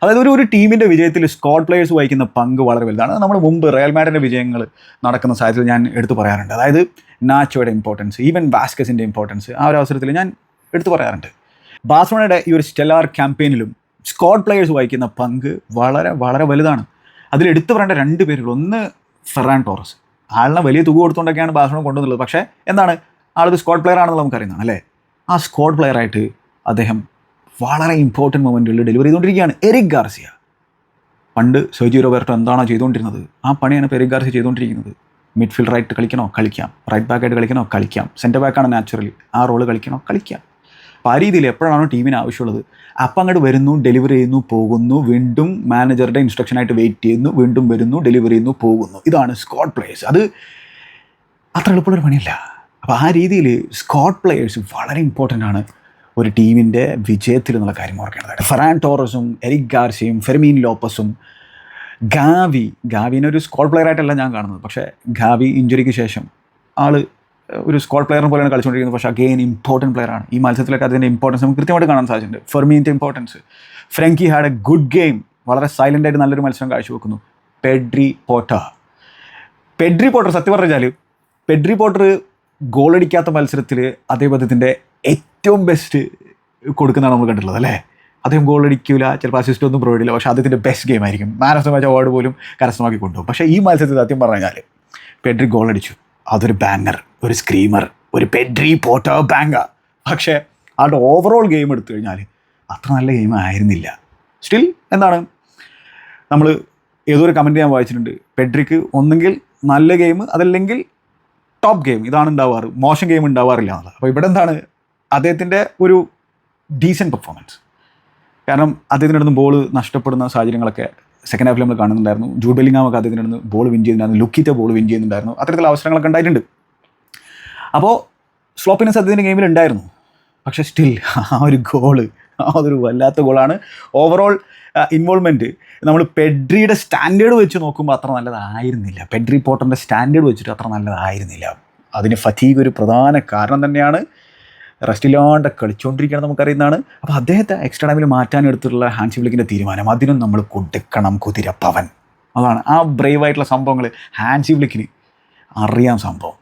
അതായത് ഒരു ടീമിൻ്റെ വിജയത്തിൽ സ്ക്വാഡ് പ്ലേയേഴ്സ് വഹിക്കുന്ന പങ്ക് വളരെ വലുതാണ്. നമ്മൾ മുമ്പ് റയൽ മാഡ്രിഡിൻ്റെ വിജയങ്ങൾ നടക്കുന്ന സാഹചര്യത്തിൽ ഞാൻ എടുത്തു പറയാറുണ്ട്. അതായത് നാച്ചോയുടെ ഇമ്പോർട്ടൻസ്, ഈവൻ ബാസ്കസിൻ്റെ ഇമ്പോർട്ടൻസ് ആ ഒരു അവസരത്തിൽ ഞാൻ എടുത്തു പറയാറുണ്ട്. ബാഴ്സലോണയുടെ ഈ ഒരു സ്റ്റെല്ലാർ ക്യാമ്പയിനിലും സ്ക്വാഡ് പ്ലേയേഴ്സ് വഹിക്കുന്ന പങ്ക് വളരെ വളരെ വലുതാണ്. അതിൽ എടുത്തു പറയേണ്ട 2 പേരുകൾ, ഒന്ന് ഫെറാൻ ടോറസ്. ആളിനെ വലിയ തുക കൊടുത്തുകൊണ്ടൊക്കെയാണ് ബാഴ്സലോണ കൊണ്ടുവന്നുള്ളത്. പക്ഷേ എന്താണ്, ആളൊരു സ്ക്വാഡ് പ്ലെയർ ആണെന്ന് നമുക്കറിയുന്നതാണ് അല്ലേ. ആ സ്ക്വാഡ് പ്ലെയറായിട്ട് അദ്ദേഹം വളരെ ഇമ്പോർട്ടൻറ്റ് മൊമെൻറ്റുകളിൽ ഡെലിവറി ചെയ്തുകൊണ്ടിരിക്കുകയാണ്. എറിക് ഗാർസിയ പണ്ട് സെർജിയോ റോബർട്ടോ എന്താണോ ചെയ്തുകൊണ്ടിരുന്നത് ആ പണിയാണ് ഇപ്പോൾ എറിക് ഗാർസിയ ചെയ്തുകൊണ്ടിരിക്കുന്നത്. മിഡ്ഫീൽഡറായിട്ട് കളിക്കണോ കളിക്കാം, റൈറ്റ് ബാക്കായിട്ട് കളിക്കണോ കളിക്കാം, സെൻറ്റർ ബാക്കാണ് നാച്ചുറലി, ആ റോള് കളിക്കണോ കളിക്കാം. അപ്പോൾ ആ രീതിയിൽ എപ്പോഴാണോ ടീമിന് ആവശ്യമുള്ളത് അപ്പം അങ്ങോട്ട് വരുന്നു, ഡെലിവറി ചെയ്യുന്നു, പോകുന്നു, വീണ്ടും മാനേജറുടെ ഇൻസ്ട്രക്ഷനായിട്ട് വെയിറ്റ് ചെയ്യുന്നു, വീണ്ടും വരുന്നു, ഡെലിവറി ചെയ്യുന്നു, പോകുന്നു. ഇതാണ് സ്ക്വാഡ് പ്ലേയേഴ്സ്. അത് അത്ര എളുപ്പമുള്ളൊരു പണിയല്ല. അപ്പോൾ ആ രീതിയിൽ സ്ക്വാഡ് പ്ലേയേഴ്സ് വളരെ ഇമ്പോർട്ടൻ്റ് ആണ് ഒരു ടീമിൻ്റെ വിജയത്തിൽ എന്നുള്ള കാര്യം ഓർക്കേണ്ടതാണ്. ഫെറാൻ ടോറസും എറിക് ഗാർസിയയും ഫെർമീൻ ലോപ്പസും ഗാവിനെ ഒരു സ്ക്വാഡ് പ്ലെയർ ആയിട്ടല്ല ഞാൻ കാണുന്നത്. പക്ഷേ ഗാവി ഇഞ്ചുറിക്ക് ശേഷം ഒരു സ്ക്വാഡ് പ്ലെയറിനെ പോലെയാണ് കളിച്ചുകൊണ്ടിരിക്കുന്നത്. പക്ഷേ അഗെയിൻ ഇമ്പോർട്ടൻറ്റ് പ്ലെയറാണ്. ഈ മത്സരത്തിലൊക്കെ അതിൻ്റെ ഇമ്പോർട്ടൻസ് നമുക്ക് കൃത്യമായിട്ട് കാണാൻ സാധിച്ചിട്ടുണ്ട്. ഫെർമീൻ്റെ importance, Frankie had a good game, വളരെ സൈലൻ്റായിട്ട് നല്ലൊരു മത്സരം കാഴ്ചവെക്കുന്നു. പെഡ്രി പോട്ടർ സത്യം പറഞ്ഞാൽ പെഡ്രി പോട്ടർ ഗോളടിക്കാത്ത മത്സരത്തിൽ അദ്ദേഹത്തിൻ്റെ ഏറ്റവും ബെസ്റ്റ് കൊടുക്കുന്നതാണ് നമ്മൾ കണ്ടിട്ടുള്ളത് അല്ലേ. അദ്ദേഹം ഗോളടിക്കില്ല, ചിലപ്പോൾ അസിസ്റ്റ് ഒന്നും പ്രൊവൈഡ് ചെയ്യില്ല, പക്ഷേ അദ്ദേഹത്തിൻ്റെ ബെസ്റ്റ് ഗെയിം ആയിരിക്കും. Man of the match award പോലും കരസ്ഥമാക്കി കൊണ്ടുപോകും. പക്ഷേ ഈ മത്സരത്തിൽ സത്യം പറഞ്ഞാൽ പെഡ്രി ഗോളടിച്ചു, അതൊരു ബാങ്ങർ, ഒരു സ്ക്രീമർ, ഒരു പെഡ്രി പോട്ടർ ബാങ്കർ. പക്ഷേ ആളുടെ ഓവറോൾ ഗെയിം എടുത്തു കഴിഞ്ഞാൽ അത്ര നല്ല ഗെയിം ആയിരുന്നില്ല. സ്റ്റിൽ എന്താണ്, നമ്മൾ ഏതൊരു കമൻറ്റ് ഞാൻ വായിച്ചിട്ടുണ്ട്, പെഡ്രിക്ക് ഒന്നെങ്കിൽ നല്ല ഗെയിം അതല്ലെങ്കിൽ ടോപ്പ് ഗെയിം, ഇതാണ് ഉണ്ടാവാറ്, മോശം ഗെയിം ഉണ്ടാവാറില്ല എന്നുള്ളത്. അപ്പോൾ ഇവിടെ എന്താണ്, അദ്ദേഹത്തിൻ്റെ ഒരു ഡീസൻറ്റ് പെർഫോമൻസ്. കാരണം അദ്ദേഹത്തിൻ്റെ അടുത്ത് ബോൾ നഷ്ടപ്പെടുന്ന സാഹചര്യങ്ങളൊക്കെ സെക്കൻഡ് ഹാഫിൽ നമ്മൾ കാണുന്നുണ്ടായിരുന്നു. ജൂഡ് ബെല്ലിംഗാമൊക്കെ അദ്ദേഹത്തിൻ്റെ അടുത്ത് ബോൾ വിൻ ചെയ്യുന്നുണ്ടായിരുന്നു, ലുക്കിറ്റ ബോൾ വിൻ ചെയ്യുന്നുണ്ടായിരുന്നു. അത്തരത്തിലുള്ള അവസരങ്ങളൊക്കെ ഉണ്ടായിട്ടുണ്ട്. അപ്പോൾ സ്ലോപ്പിനെസ് അദ്ദേഹത്തിൻ്റെ ഗെയിമിൽ ഉണ്ടായിരുന്നു. പക്ഷേ സ്റ്റിൽ ആ ഒരു ഗോള്, അതൊരു വല്ലാത്ത ഗോളാണ്. ഓവറോൾ ഇൻവോൾവ്മെൻറ്റ് നമ്മൾ പെഡ്രിയുടെ സ്റ്റാൻഡേർഡ് വെച്ച് നോക്കുമ്പോൾ അത്ര നല്ലതായിരുന്നില്ല. പെഡ്രി പോട്ടറിൻ്റെ സ്റ്റാൻഡേർഡ് വെച്ചിട്ട് അത്ര നല്ലതായിരുന്നില്ല. അതിന് ഫറ്റീഗ് ഒരു പ്രധാന കാരണം തന്നെയാണ്. റെസ്റ്റില്ലാണ്ട് കളിച്ചുകൊണ്ടിരിക്കുകയാണ് നമുക്കറിയുന്നതാണ്. അപ്പോൾ അദ്ദേഹത്തെ എക്സ്ട്രാ ടൈമിൽ മാറ്റാനെടുത്തിട്ടുള്ള ഹാൻസി ഫ്ലിക്കിൻ്റെ തീരുമാനം, അതിനും നമ്മൾ കൊടുക്കണം കുതിരപ്പവൻ. അതാണ് ആ ബ്രേവായിട്ടുള്ള സംഭവങ്ങൾ ഹാൻസി ഫ്ലിക്കിന് അറിയാം. സംഭവം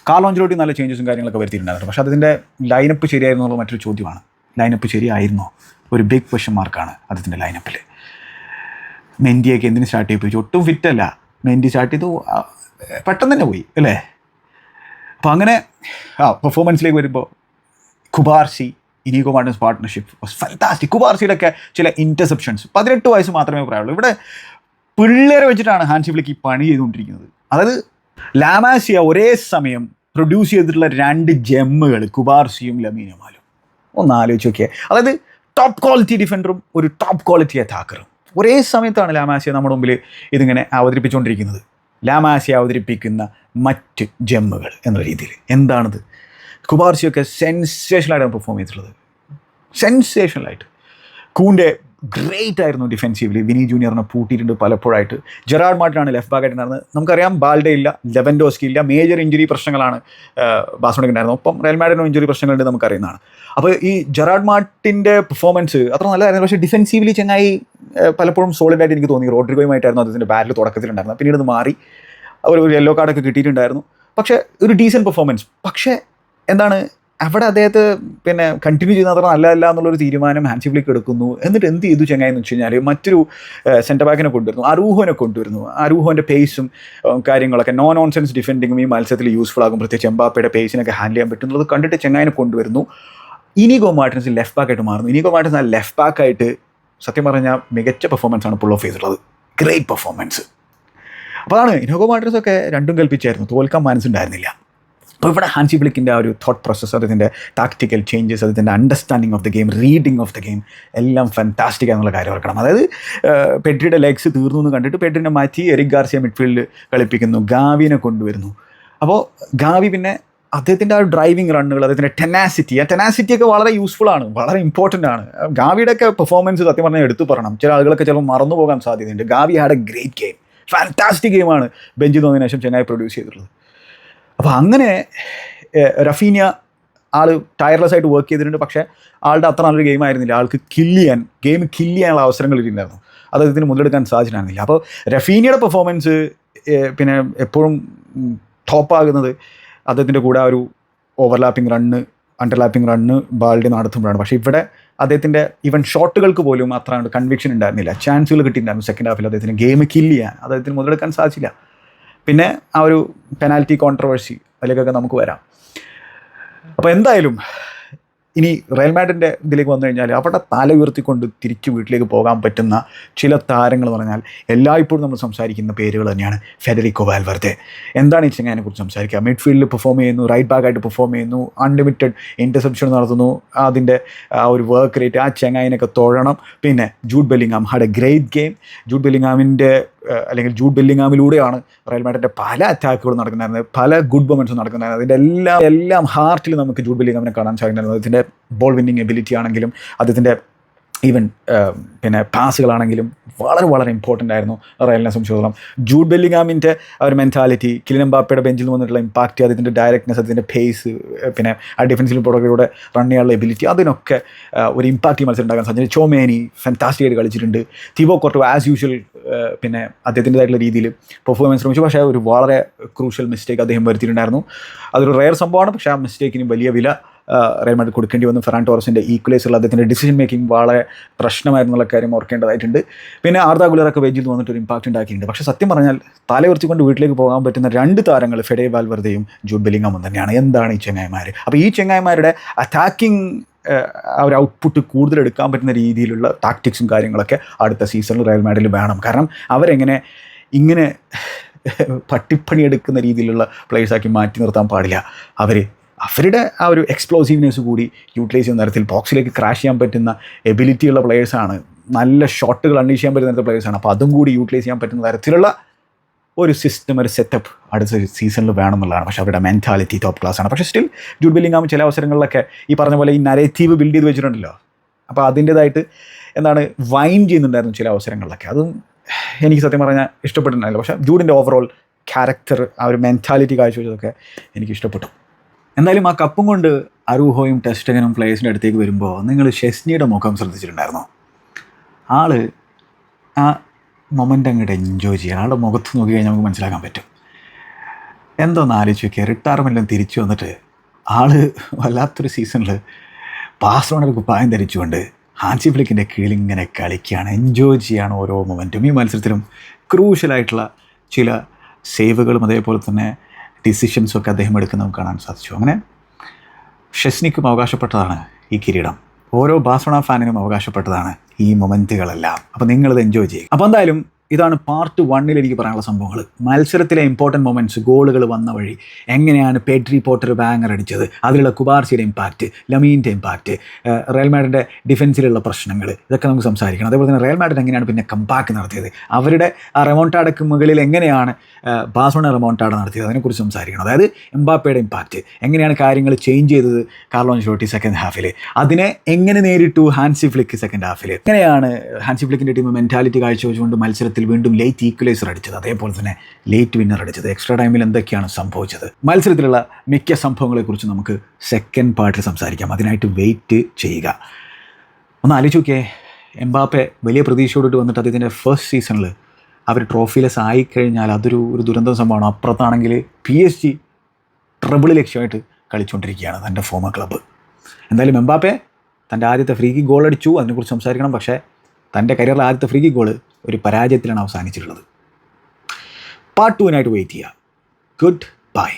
കാർലോ ആഞ്ചലോട്ടി നല്ല ചേഞ്ചസും കാര്യങ്ങളൊക്കെ വരുത്തിയിട്ടുണ്ടായിരുന്നു. പക്ഷേ അതിൻ്റെ ലൈനപ്പ് ശരിയായിരുന്നു എന്നുള്ള മറ്റൊരു ചോദ്യമാണ്. ലൈനപ്പ് ശരിയായിരുന്നോ? ഒരു ബിഗ് ക്വസ്റ്റ്യൻ മാർക്കാണ് അദ്ദേഹത്തിൻ്റെ ലൈനപ്പിൽ. മെൻഡിയൊക്കെ എന്തിന് സ്റ്റാർട്ട് ചെയ്യിപ്പിച്ചു? ഒട്ടും ഫിറ്റല്ല. മെൻഡി സ്റ്റാർട്ട് ചെയ്തു, പെട്ടെന്ന് തന്നെ പോയി അല്ലേ. അപ്പോൾ അങ്ങനെ പെർഫോമൻസിലേക്ക് വരുമ്പോൾ Cubarsi Inigo Martinez partnership was fantastic. കുബാർസിയിലൊക്കെ ചില ഇൻ്റർസെപ്ഷൻസ്, 18 വയസ്സ് മാത്രമേ പറയാനുള്ളൂ. ഇവിടെ പിള്ളേരെ വെച്ചിട്ടാണ് ഹാൻസി ഫ്ലിക്ക് ഈ പണി ചെയ്തുകൊണ്ടിരിക്കുന്നത്. അതായത് ലാമാസിയ ഒരേ സമയം പ്രൊഡ്യൂസ് ചെയ്തിട്ടുള്ള 2 ജെമ്മുകൾ, കുബാർസിയും ലമീൻ യമാലും. ഒന്ന് ആലോചിച്ച് നോക്കിയേ. അതായത് ടോപ്പ് ക്വാളിറ്റി ഡിഫൻഡറും ഒരു ടോപ്പ് ക്വാളിറ്റി അറ്റാക്കറും ഒരേ സമയത്താണ് ലാമാസിയ നമ്മുടെ മുമ്പിൽ ഇതിങ്ങനെ അവതരിപ്പിച്ചുകൊണ്ടിരിക്കുന്നത്. ലാമാസിയ അവതരിപ്പിക്കുന്ന മറ്റ് ജെമ്മുകൾ എന്ന രീതിയിൽ എന്താണിത്? കുബാർസിയൊക്കെ സെൻസേഷണലായിട്ടാണ് പെർഫോം ചെയ്തിട്ടുള്ളത്. സെൻസേഷണലായിട്ട്. കൂൻ്റെ ഗ്രേറ്റ് ആയിരുന്നു ഡിഫെൻസീവ്ലി. വിനി ജൂനിയറിനെ പൂട്ടിയിട്ടുണ്ട് പലപ്പോഴായിട്ട്. ജെറാർഡ് മാർട്ടിനാണ് ലെഫ്റ്റ് ബാക്കായിട്ട് നടന്നത്. നമുക്കറിയാം ബാൽഡെ ഇല്ല, ലെവൻഡോസ്കി ഇല്ല, മേജർ ഇഞ്ചുറി പ്രശ്നങ്ങളാണ് ബാഴ്സലോണയ്ക്ക് ഉണ്ടായിരുന്നത്. ഒപ്പം റയൽ മാഡ്രിഡിനും ഇഞ്ചുറി പ്രശ്നങ്ങളുണ്ട്, നമുക്കറിയുന്നതാണ്. അപ്പോൾ ഈ ജെറാർഡ് മാർട്ടിൻ്റെ പെർഫോമൻസ് അത്ര നല്ലതായിരുന്നു. പക്ഷേ ഡിഫെൻസീവ്ലി ചെങ്ങായി പലപ്പോഴും സോളിഡായിട്ട് എനിക്ക് തോന്നി. റോഡ്രിഗോയുമായിട്ടായിരുന്നു അതിൻ്റെ ബാറ്റിൽ തുടക്കത്തിലുണ്ടായിരുന്നത്. പിന്നീട് അത് മാറി, ഒരു യെല്ലോ കാർഡൊക്കെ കിട്ടിയിട്ടുണ്ടായിരുന്നു. പക്ഷേ ഒരു ഡീസൻറ്റ് പെർഫോമൻസ്. പക്ഷേ എന്താണ്, അവിടെ അദ്ദേഹത്തെ കണ്ടിന്യൂ ചെയ്യുന്ന അത്ര നല്ലതല്ല എന്നുള്ളൊരു തീരുമാനം ഹാൻസി ഫ്ലിക്ക് എടുക്കുന്നു. എന്നിട്ട് എന്ത് ചെയ്തു ചെങ്ങായി എന്ന് വെച്ച് കഴിഞ്ഞാൽ മറ്റൊരു സെൻറ്റർ ബാക്കിനെ കൊണ്ടുവരുന്നു, അറൂഹോനെ കൊണ്ടുവരുന്നു. അറൂഹോൻ്റെ പേസും കാര്യങ്ങളൊക്കെ, നോ നോൺസെൻസ് ഡിഫെൻഡിങ്ങും ഈ മത്സരത്തിൽ യൂസ്ഫുൾ ആകും. പ്രത്യേകിച്ച് എംബാപ്പയുടെ പേസിനൊക്കെ ഹാൻഡിൽ ചെയ്യാൻ പറ്റുന്നത് കണ്ടിട്ട് ചെങ്ങായിനെ കൊണ്ടുവരുന്നു. ഇനീഗോ മാർട്ടിൻസ് ലെഫ്റ്റ് ബാക്കായിട്ട് മാറുന്നു. ഇനീഗോ മാർട്ടിൻസ് ആ ലെഫ്റ്റ് ബാക്കായിട്ട് സത്യം പറഞ്ഞാൽ മികച്ച പെർഫോമൻസാണ് പുൾ ഓഫ് ചെയ്തിട്ടുള്ളത്. Great performance. അപ്പോൾ അതാണ് ഇനീഗോ മാർട്ടിൻസ് ഒക്കെ രണ്ടും കൽപ്പിച്ചായിരുന്നു, തോൽക്കാൻ മനസ്സുണ്ടായിരുന്നില്ല. അപ്പോൾ ഇവിടെ ഹാൻസി ഫ്ലിക്കിൻ്റെ ആ ഒരു തോട്ട് പ്രോസസ്സ്, അതിൻ്റെ ടാക്ടിക്കൽ ചേഞ്ചസ്, അതിൻ്റെ understanding of the game, reading of the game എല്ലാം ഫാന്റാസ്റ്റിക് ആണെന്നുള്ള കാര്യം ഓർക്കണം. അതായത് പെഡ്രിയുടെ ലെഗ്സ് തീർന്നു എന്ന് കണ്ടിട്ട് പെഡ്രിനെ മാറ്റി എറിക് ഗാർസിയ മിഡ്ഫീൽഡിൽ കളിപ്പിക്കുന്നു, ഗാവിനെ കൊണ്ടുവരുന്നു. അപ്പോൾ ഗാവി പിന്നെ അദ്ദേഹത്തിൻ്റെ ആ ഡ്രൈവിംഗ് റണ്ണുകൾ, അദ്ദേഹത്തിൻ്റെ ടെനാസിറ്റിയൊക്കെ വളരെ യൂസ്ഫുൾ ആണ്, വളരെ ഇമ്പോർട്ടൻ്റ് ആണ്. ഗാവിയുടെയൊക്കെ പെർഫോമൻസ് സത്യം പറഞ്ഞാൽ എടുത്തു പറയണം. ചില ആളുകളൊക്കെ ചിലപ്പോൾ മറന്നു പോകാൻ സാധ്യതയുണ്ട്. Gavi had a great game, fantastic ഗെയിമാണ് ബെഞ്ചിൽ നിന്നതിന് ശേഷം ചെങ്ങായി പ്രൊഡ്യൂസ് ചെയ്തിട്ടുള്ളത്. അപ്പോൾ അങ്ങനെ റഫീനിയ ആൾ ടയർലെസ് ആയിട്ട് വർക്ക് ചെയ്തിട്ടുണ്ട്. പക്ഷേ ആളുടെ അത്ര നല്ലൊരു ഗെയിം ആയിരുന്നില്ല. ആൾക്ക് ഗെയിം കില്ല് ചെയ്യാനുള്ള അവസരങ്ങൾ ഇല്ലായിരുന്നു. അത് അദ്ദേഹത്തിന് മുതലെടുക്കാൻ സാധിച്ചിട്ടുണ്ടായിരുന്നില്ല. അപ്പോൾ റഫീനിയുടെ പെർഫോമൻസ് പിന്നെ എപ്പോഴും ടോപ്പാകുന്നത് അദ്ദേഹത്തിൻ്റെ കൂടെ ആ ഒരു ഓവർലാപ്പിംഗ് റണ്ണ്, അണ്ടർലാപ്പിംഗ് റണ്ണ് ബാൾഡി നടത്തുമ്പോഴാണ്. പക്ഷേ ഇവിടെ അദ്ദേഹത്തിൻ്റെ ഈവൻ ഷോട്ടുകൾക്ക് പോലും അത്ര കൺവിക്ഷൻ ഉണ്ടായിരുന്നില്ല. ചാൻസുകൾ കിട്ടിയിട്ടുണ്ടായിരുന്നു സെക്കൻഡ് ഹാഫിൽ. അദ്ദേഹത്തിന് ഗെയിം കില്ല് ചെയ്യാൻ അദ്ദേഹത്തിന് മുതലെടുക്കാൻ സാധിച്ചില്ല. പിന്നെ ആ ഒരു പെനാൽറ്റി കോൺട്രവേഴ്സി, അതിലേക്കൊക്കെ നമുക്ക് വരാം. അപ്പോൾ എന്തായാലും ഇനി റയൽ മാഡ്രിഡിൻ്റെ ഇതിലേക്ക് വന്നു കഴിഞ്ഞാൽ അവിടെ തല ഉയർത്തിക്കൊണ്ട് തിരിച്ച് വീട്ടിലേക്ക് പോകാൻ പറ്റുന്ന ചില താരങ്ങൾ എന്ന് പറഞ്ഞാൽ എല്ലായ്പ്പോഴും നമ്മൾ സംസാരിക്കുന്ന പേരുകൾ തന്നെയാണ്. Federico Valverde. എന്താണ് ഈ ചെങ്ങായിനെക്കുറിച്ച് സംസാരിക്കുക? മിഡ്ഫീൽഡിൽ പെർഫോം ചെയ്യുന്നു, റൈറ്റ് ബാക്കായിട്ട് പെർഫോം ചെയ്യുന്നു, അൺലിമിറ്റഡ് ഇൻ്റർസെപ്ഷൻ നടത്തുന്നു. അതിൻ്റെ ആ ഒരു വർക്ക് റേറ്റ്, ആ ചെങ്ങായിനൊക്കെ തൊഴണം. പിന്നെ Jude Bellingham had a great game. Jude ബെല്ലിംഗാമിൻ്റെ അല്ലെങ്കിൽ ജൂഡ് ബെല്ലിങ്ങാമിലൂടെയാണ് റയൽ മാഡ്രിഡിൻ്റെ പല അറ്റാക്കുകളും നടക്കുന്നുണ്ടായിരുന്നത്, പല ഗുഡ് മൊമെൻറ്റ്സും നടക്കുന്നുണ്ടായിരുന്നത്. അതിൻ്റെ എല്ലാം ഹാർട്ടിൽ നമുക്ക് ജൂഡ് ബെല്ലിങ്ങാമിനെ കാണാൻ സാധിക്കുന്നുണ്ടായിരുന്നു. അതിൻ്റെ ബോൾ വിന്നിങ് എബിലിറ്റി ആണെങ്കിലും അദ്ദേഹത്തിൻ്റെ ഈവൻ പിന്നെ പാസുകളാണെങ്കിലും വളരെ വളരെ ഇമ്പോർട്ടൻ്റ് ആയിരുന്നു റയലിനെ സംബന്ധിച്ചിടത്തോളം. ജൂഡ് ബെല്ലിങ്ങാമിൻ്റെ ആ ഒരു മെൻറ്റാലിറ്റി, കിലിയൻ എംബാപ്പയുടെ ബെഞ്ചിൽ വന്നിട്ടുള്ള ഇമ്പാക്റ്റ്, അതിൻ്റെ ഡയറക്റ്റ്നെസ്, അതിൻ്റെ പേസ്, പിന്നെ ആ ഡിഫൻസിൽ പുറകിലൂടെ റൺ ചെയ്യാനുള്ള എബിലിറ്റി, അതിനൊക്കെ ഒരു ഇമ്പാക്റ്റ് മത്സരം ഉണ്ടാക്കാൻ സാധിച്ചു. ചോമേനി ഫാന്റാസ്റ്റിക് ആയിട്ട് കളിച്ചിട്ടുണ്ട്. തിബോ കോർട്ടോ ആസ് യൂഷ്വൽ പിന്നെ അദ്ദേഹത്തിൻ്റെതായിട്ടുള്ള രീതിയിൽ പെർഫോമൻസ് ശ്രമിച്ചു. പക്ഷേ ഒരു വളരെ ക്രൂഷ്യൽ മിസ്റ്റേക്ക് അദ്ദേഹം വരുത്തിയിട്ടുണ്ടായിരുന്നു. അതൊരു റെയർ സംഭവമാണ്, പക്ഷേ ആ മിസ്റ്റേക്കിന് വലിയ വില റയൽ മാഡ്രിഡ് കൊടുക്കേണ്ടി വന്നു. ഫെറാൻ ടോറസിൻ്റെ ഈക്വലൈസറിൽ അദ്ദേഹത്തിൻ്റെ ഡിസിഷൻ മേക്കിംഗ് വളരെ പ്രശ്നമായിരുന്നുള്ള കാര്യം ഓർക്കേണ്ടതായിട്ടുണ്ട്. പിന്നെ ആർദാ ഗുലറൊക്കെ വെഞ്ചിൽ വന്നിട്ട് ഒരു ഇമ്പാക്റ്റ് ഉണ്ടാക്കിയിട്ടുണ്ട്. പക്ഷേ സത്യം പറഞ്ഞാൽ തലയുറച്ചുകൊണ്ട് വീട്ടിലേക്ക് പോകാൻ പറ്റുന്ന 2 താരങ്ങൾ ഫെഡെ വാൽവെർദെയും ജൂഡ് ബെല്ലിങ്ങാമും തന്നെയാണ്. എന്താണ് ഈ ചെങ്ങായിമാർ? അപ്പോൾ ഈ ചെങ്ങായിമാരുടെ അറ്റാക്കിംഗ് ആ ഒരു ഔട്ട്പുട്ട് കൂടുതൽ എടുക്കാൻ പറ്റുന്ന രീതിയിലുള്ള ടാക്ടിക്സും കാര്യങ്ങളൊക്കെ അടുത്ത സീസണിൽ റയൽ മാഡ്രിഡിൽ വേണം. കാരണം അവരെങ്ങനെ ഇങ്ങനെ പട്ടിപ്പണിയെടുക്കുന്ന രീതിയിലുള്ള പ്ലേയേഴ്സാക്കി മാറ്റി നിർത്താൻ പാടില്ല. അവരുടെ ആ ഒരു എക്സ്പ്ലോസീവ്നെസ് കൂടി യൂട്ടിലൈസ് ചെയ്യുന്ന തരത്തിൽ ബോക്സിലേക്ക് ക്രാഷ് ചെയ്യാൻ പറ്റുന്ന എബിലിറ്റിയുള്ള പ്ലേയേഴ്സാണ്, നല്ല ഷോട്ടുകൾ അൺലീഷ് ചെയ്യാൻ പറ്റുന്ന പ്ലേയേഴ്സാണ്. അപ്പോൾ അതും കൂടി യൂട്ടിലൈസ് ചെയ്യാൻ പറ്റുന്ന തരത്തിലുള്ള ഒരു സിസ്റ്റം, ഒരു സെറ്റപ്പ് അടുത്ത സീസണിൽ വേണമെന്നുള്ളതാണ്. പക്ഷേ അവരുടെ മെൻറ്റാലിറ്റി ടോപ്പ് ക്ലാസ് ആണ്. പക്ഷേ സ്റ്റിൽ ജൂഡ് ബെല്ലിങ്ങാം ചില അവസരങ്ങളിലൊക്കെ ഈ പറഞ്ഞ പോലെ ഈ നരേറ്റീവ് ബിൽഡ് ചെയ്ത് വെച്ചിട്ടുണ്ടല്ലോ, അപ്പോൾ അതിൻ്റേതായിട്ട് വൈൻ ചെയ്യുന്നുണ്ടായിരുന്നു ചില അവസരങ്ങളിലൊക്കെ. അതും എനിക്ക് സത്യം പറഞ്ഞാൽ ഇഷ്ടപ്പെട്ടിട്ടുണ്ടായില്ല. പക്ഷേ ജൂഡിൻ്റെ ഓവറോൾ ക്യാരക്ടർ, ആ ഒരു മെൻറ്റാലിറ്റി കാഴ്ചവെച്ചതൊക്കെ എനിക്ക് ഇഷ്ടപ്പെട്ടു. എന്തായാലും ആ കപ്പും കൊണ്ട് അരൂഹോയും ടെസ്റ്റഗനും പ്ലേയേഴ്സിൻ്റെ അടുത്തേക്ക് വരുമ്പോൾ നിങ്ങൾ ഷെസ്നിയുടെ മുഖം ശ്രദ്ധിച്ചിട്ടുണ്ടായിരുന്നോ? ആള് ആ മൊമെൻ്റ് അങ്ങോട്ട് എൻജോയ് ചെയ്യുക. ആളുടെ മുഖത്ത് നോക്കി കഴിഞ്ഞാൽ നമുക്ക് മനസ്സിലാക്കാൻ പറ്റും. എന്തോന്ന് ആലോചിച്ച് നോക്കിയാൽ റിട്ടയർമെൻറ്റിലും തിരിച്ചു വന്നിട്ട് ആള് വല്ലാത്തൊരു സീസണിൽ ബാഴ്സലോണയുടെ കുപ്പായം ധരിച്ചുകൊണ്ട് ഹാൻസി ഫ്ലിക്കിൻ്റെ കീഴിൽ ഇങ്ങനെ കളിക്കുകയാണ്, എൻജോയ് ചെയ്യുകയാണ് ഓരോ മൊമെൻറ്റും. ഈ മത്സരത്തിലും ക്രൂഷ്യലായിട്ടുള്ള ചില സേവുകളും അതേപോലെ തന്നെ ഡിസിഷൻസും ഒക്കെ അദ്ദേഹം എടുക്കുന്ന നമുക്ക് കാണാൻ സാധിച്ചു. അങ്ങനെ ഷെസ്നിക്കും അവകാശപ്പെട്ടതാണ് ഈ കിരീടം, ഓരോ ബാഴ്സലോണ ഫാനിനും അവകാശപ്പെട്ടതാണ് ഈ മൊമെൻറ്റുകളെല്ലാം. അപ്പോൾ നിങ്ങളിത് എൻജോയ് ചെയ്യും. അപ്പോൾ എന്തായാലും ഇതാണ് പാർട്ട് 1 എനിക്ക് പറയാനുള്ള സംഭവങ്ങൾ. മത്സരത്തിലെ ഇമ്പോർട്ടൻറ്റ് മൊമെൻറ്റ്സ്, ഗോളുകൾ വന്ന വഴി, എങ്ങനെയാണ് പെഡ്രി പോട്ടർ ബാങ്ങർ അടിച്ചത്, അതിലുള്ള കുബാർസിയുടെ ഇമ്പാക്റ്റ്, ലമീൻ്റെ ഇമ്പാക്റ്റ്, റയൽ മാഡ്രിഡിൻ്റെ ഡിഫൻസിലുള്ള പ്രശ്നങ്ങൾ, ഇതൊക്കെ നമുക്ക് സംസാരിക്കണം. അതേപോലെ തന്നെ റയൽ മാഡ്രിഡ് എങ്ങനെയാണ് പിന്നെ കംബാക്ക് നടത്തിയത്, അവരുടെ ആ റെമോണ്ടാഡയ്ക്ക് മുകളിൽ എങ്ങനെയാണ് ബാഴ്സലോണ റെമോണ്ടാഡ നടത്തിയത്, അതിനെക്കുറിച്ച് സംസാരിക്കണം. അതായത് എംബാപ്പയുടെ ഇമ്പാക്റ്റ്, എങ്ങനെയാണ് കാര്യങ്ങൾ ചേഞ്ച് ചെയ്തത് കാർലോ അൻചെലോട്ടി സെക്കൻഡ് ഹാഫിൽ, അതിനെ എങ്ങനെ നേരിട്ടു ഹാൻസി ഫ്ലിക്ക് സെക്കൻഡ് ഹാഫിൽ, എങ്ങനെയാണ് ഹാൻസി ഫ്ലിക്കിൻ്റെ ടീം മെൻറ്റാലിറ്റി കാഴ്ചവെച്ചുകൊണ്ട് മത്സരത്തിൽ വീണ്ടും ലേറ്റ് ഈക്വലൈസർ അടിച്ചത്, അതേപോലെ തന്നെ ലേറ്റ് വിന്നർ അടിച്ചത്, എക്സ്ട്രാ ടൈമിൽ എന്തൊക്കെയാണ് സംഭവിച്ചത്, മത്സരത്തിലുള്ള മിക്ക സംഭവങ്ങളെക്കുറിച്ച് നമുക്ക് സെക്കൻഡ് പാർട്ടിൽ സംസാരിക്കാം. അതിനായിട്ട് വെയിറ്റ് ചെയ്യുക. ഒന്ന് ആലോചിച്ച് നോക്കിയേ, എംബാപ്പെ വലിയ പ്രതീക്ഷയോടുകൂടി വന്നിട്ട് അദ്ദേഹത്തിൻ്റെ ഫസ്റ്റ് സീസണിൽ അവർ ട്രോഫിലെസ് ആയിക്കഴിഞ്ഞാൽ അതൊരു ദുരന്തം സംഭവമാണ്. അപ്പുറത്താണെങ്കിൽ PSG ട്രബിൾ ലക്ഷ്യമായിട്ട് കളിച്ചുകൊണ്ടിരിക്കുകയാണ് തൻ്റെ ഫോമർ ക്ലബ്ബ്. എന്തായാലും എംബാപ്പെ തൻ്റെ ആദ്യത്തെ ഫ്രീ കിക്ക് ഗോൾ അടിച്ചു, അതിനെക്കുറിച്ച് സംസാരിക്കണം. പക്ഷേ തൻ്റെ കരിയറിലെ ആദ്യത്തെ ഫ്രീ കിക്ക് ഗോൾ ഒരു പരാജയത്തിലാണ് അവസാനിച്ചിട്ടുള്ളത്. പാർട്ട് 2 വെയിറ്റ് ചെയ്യുക. Good bye.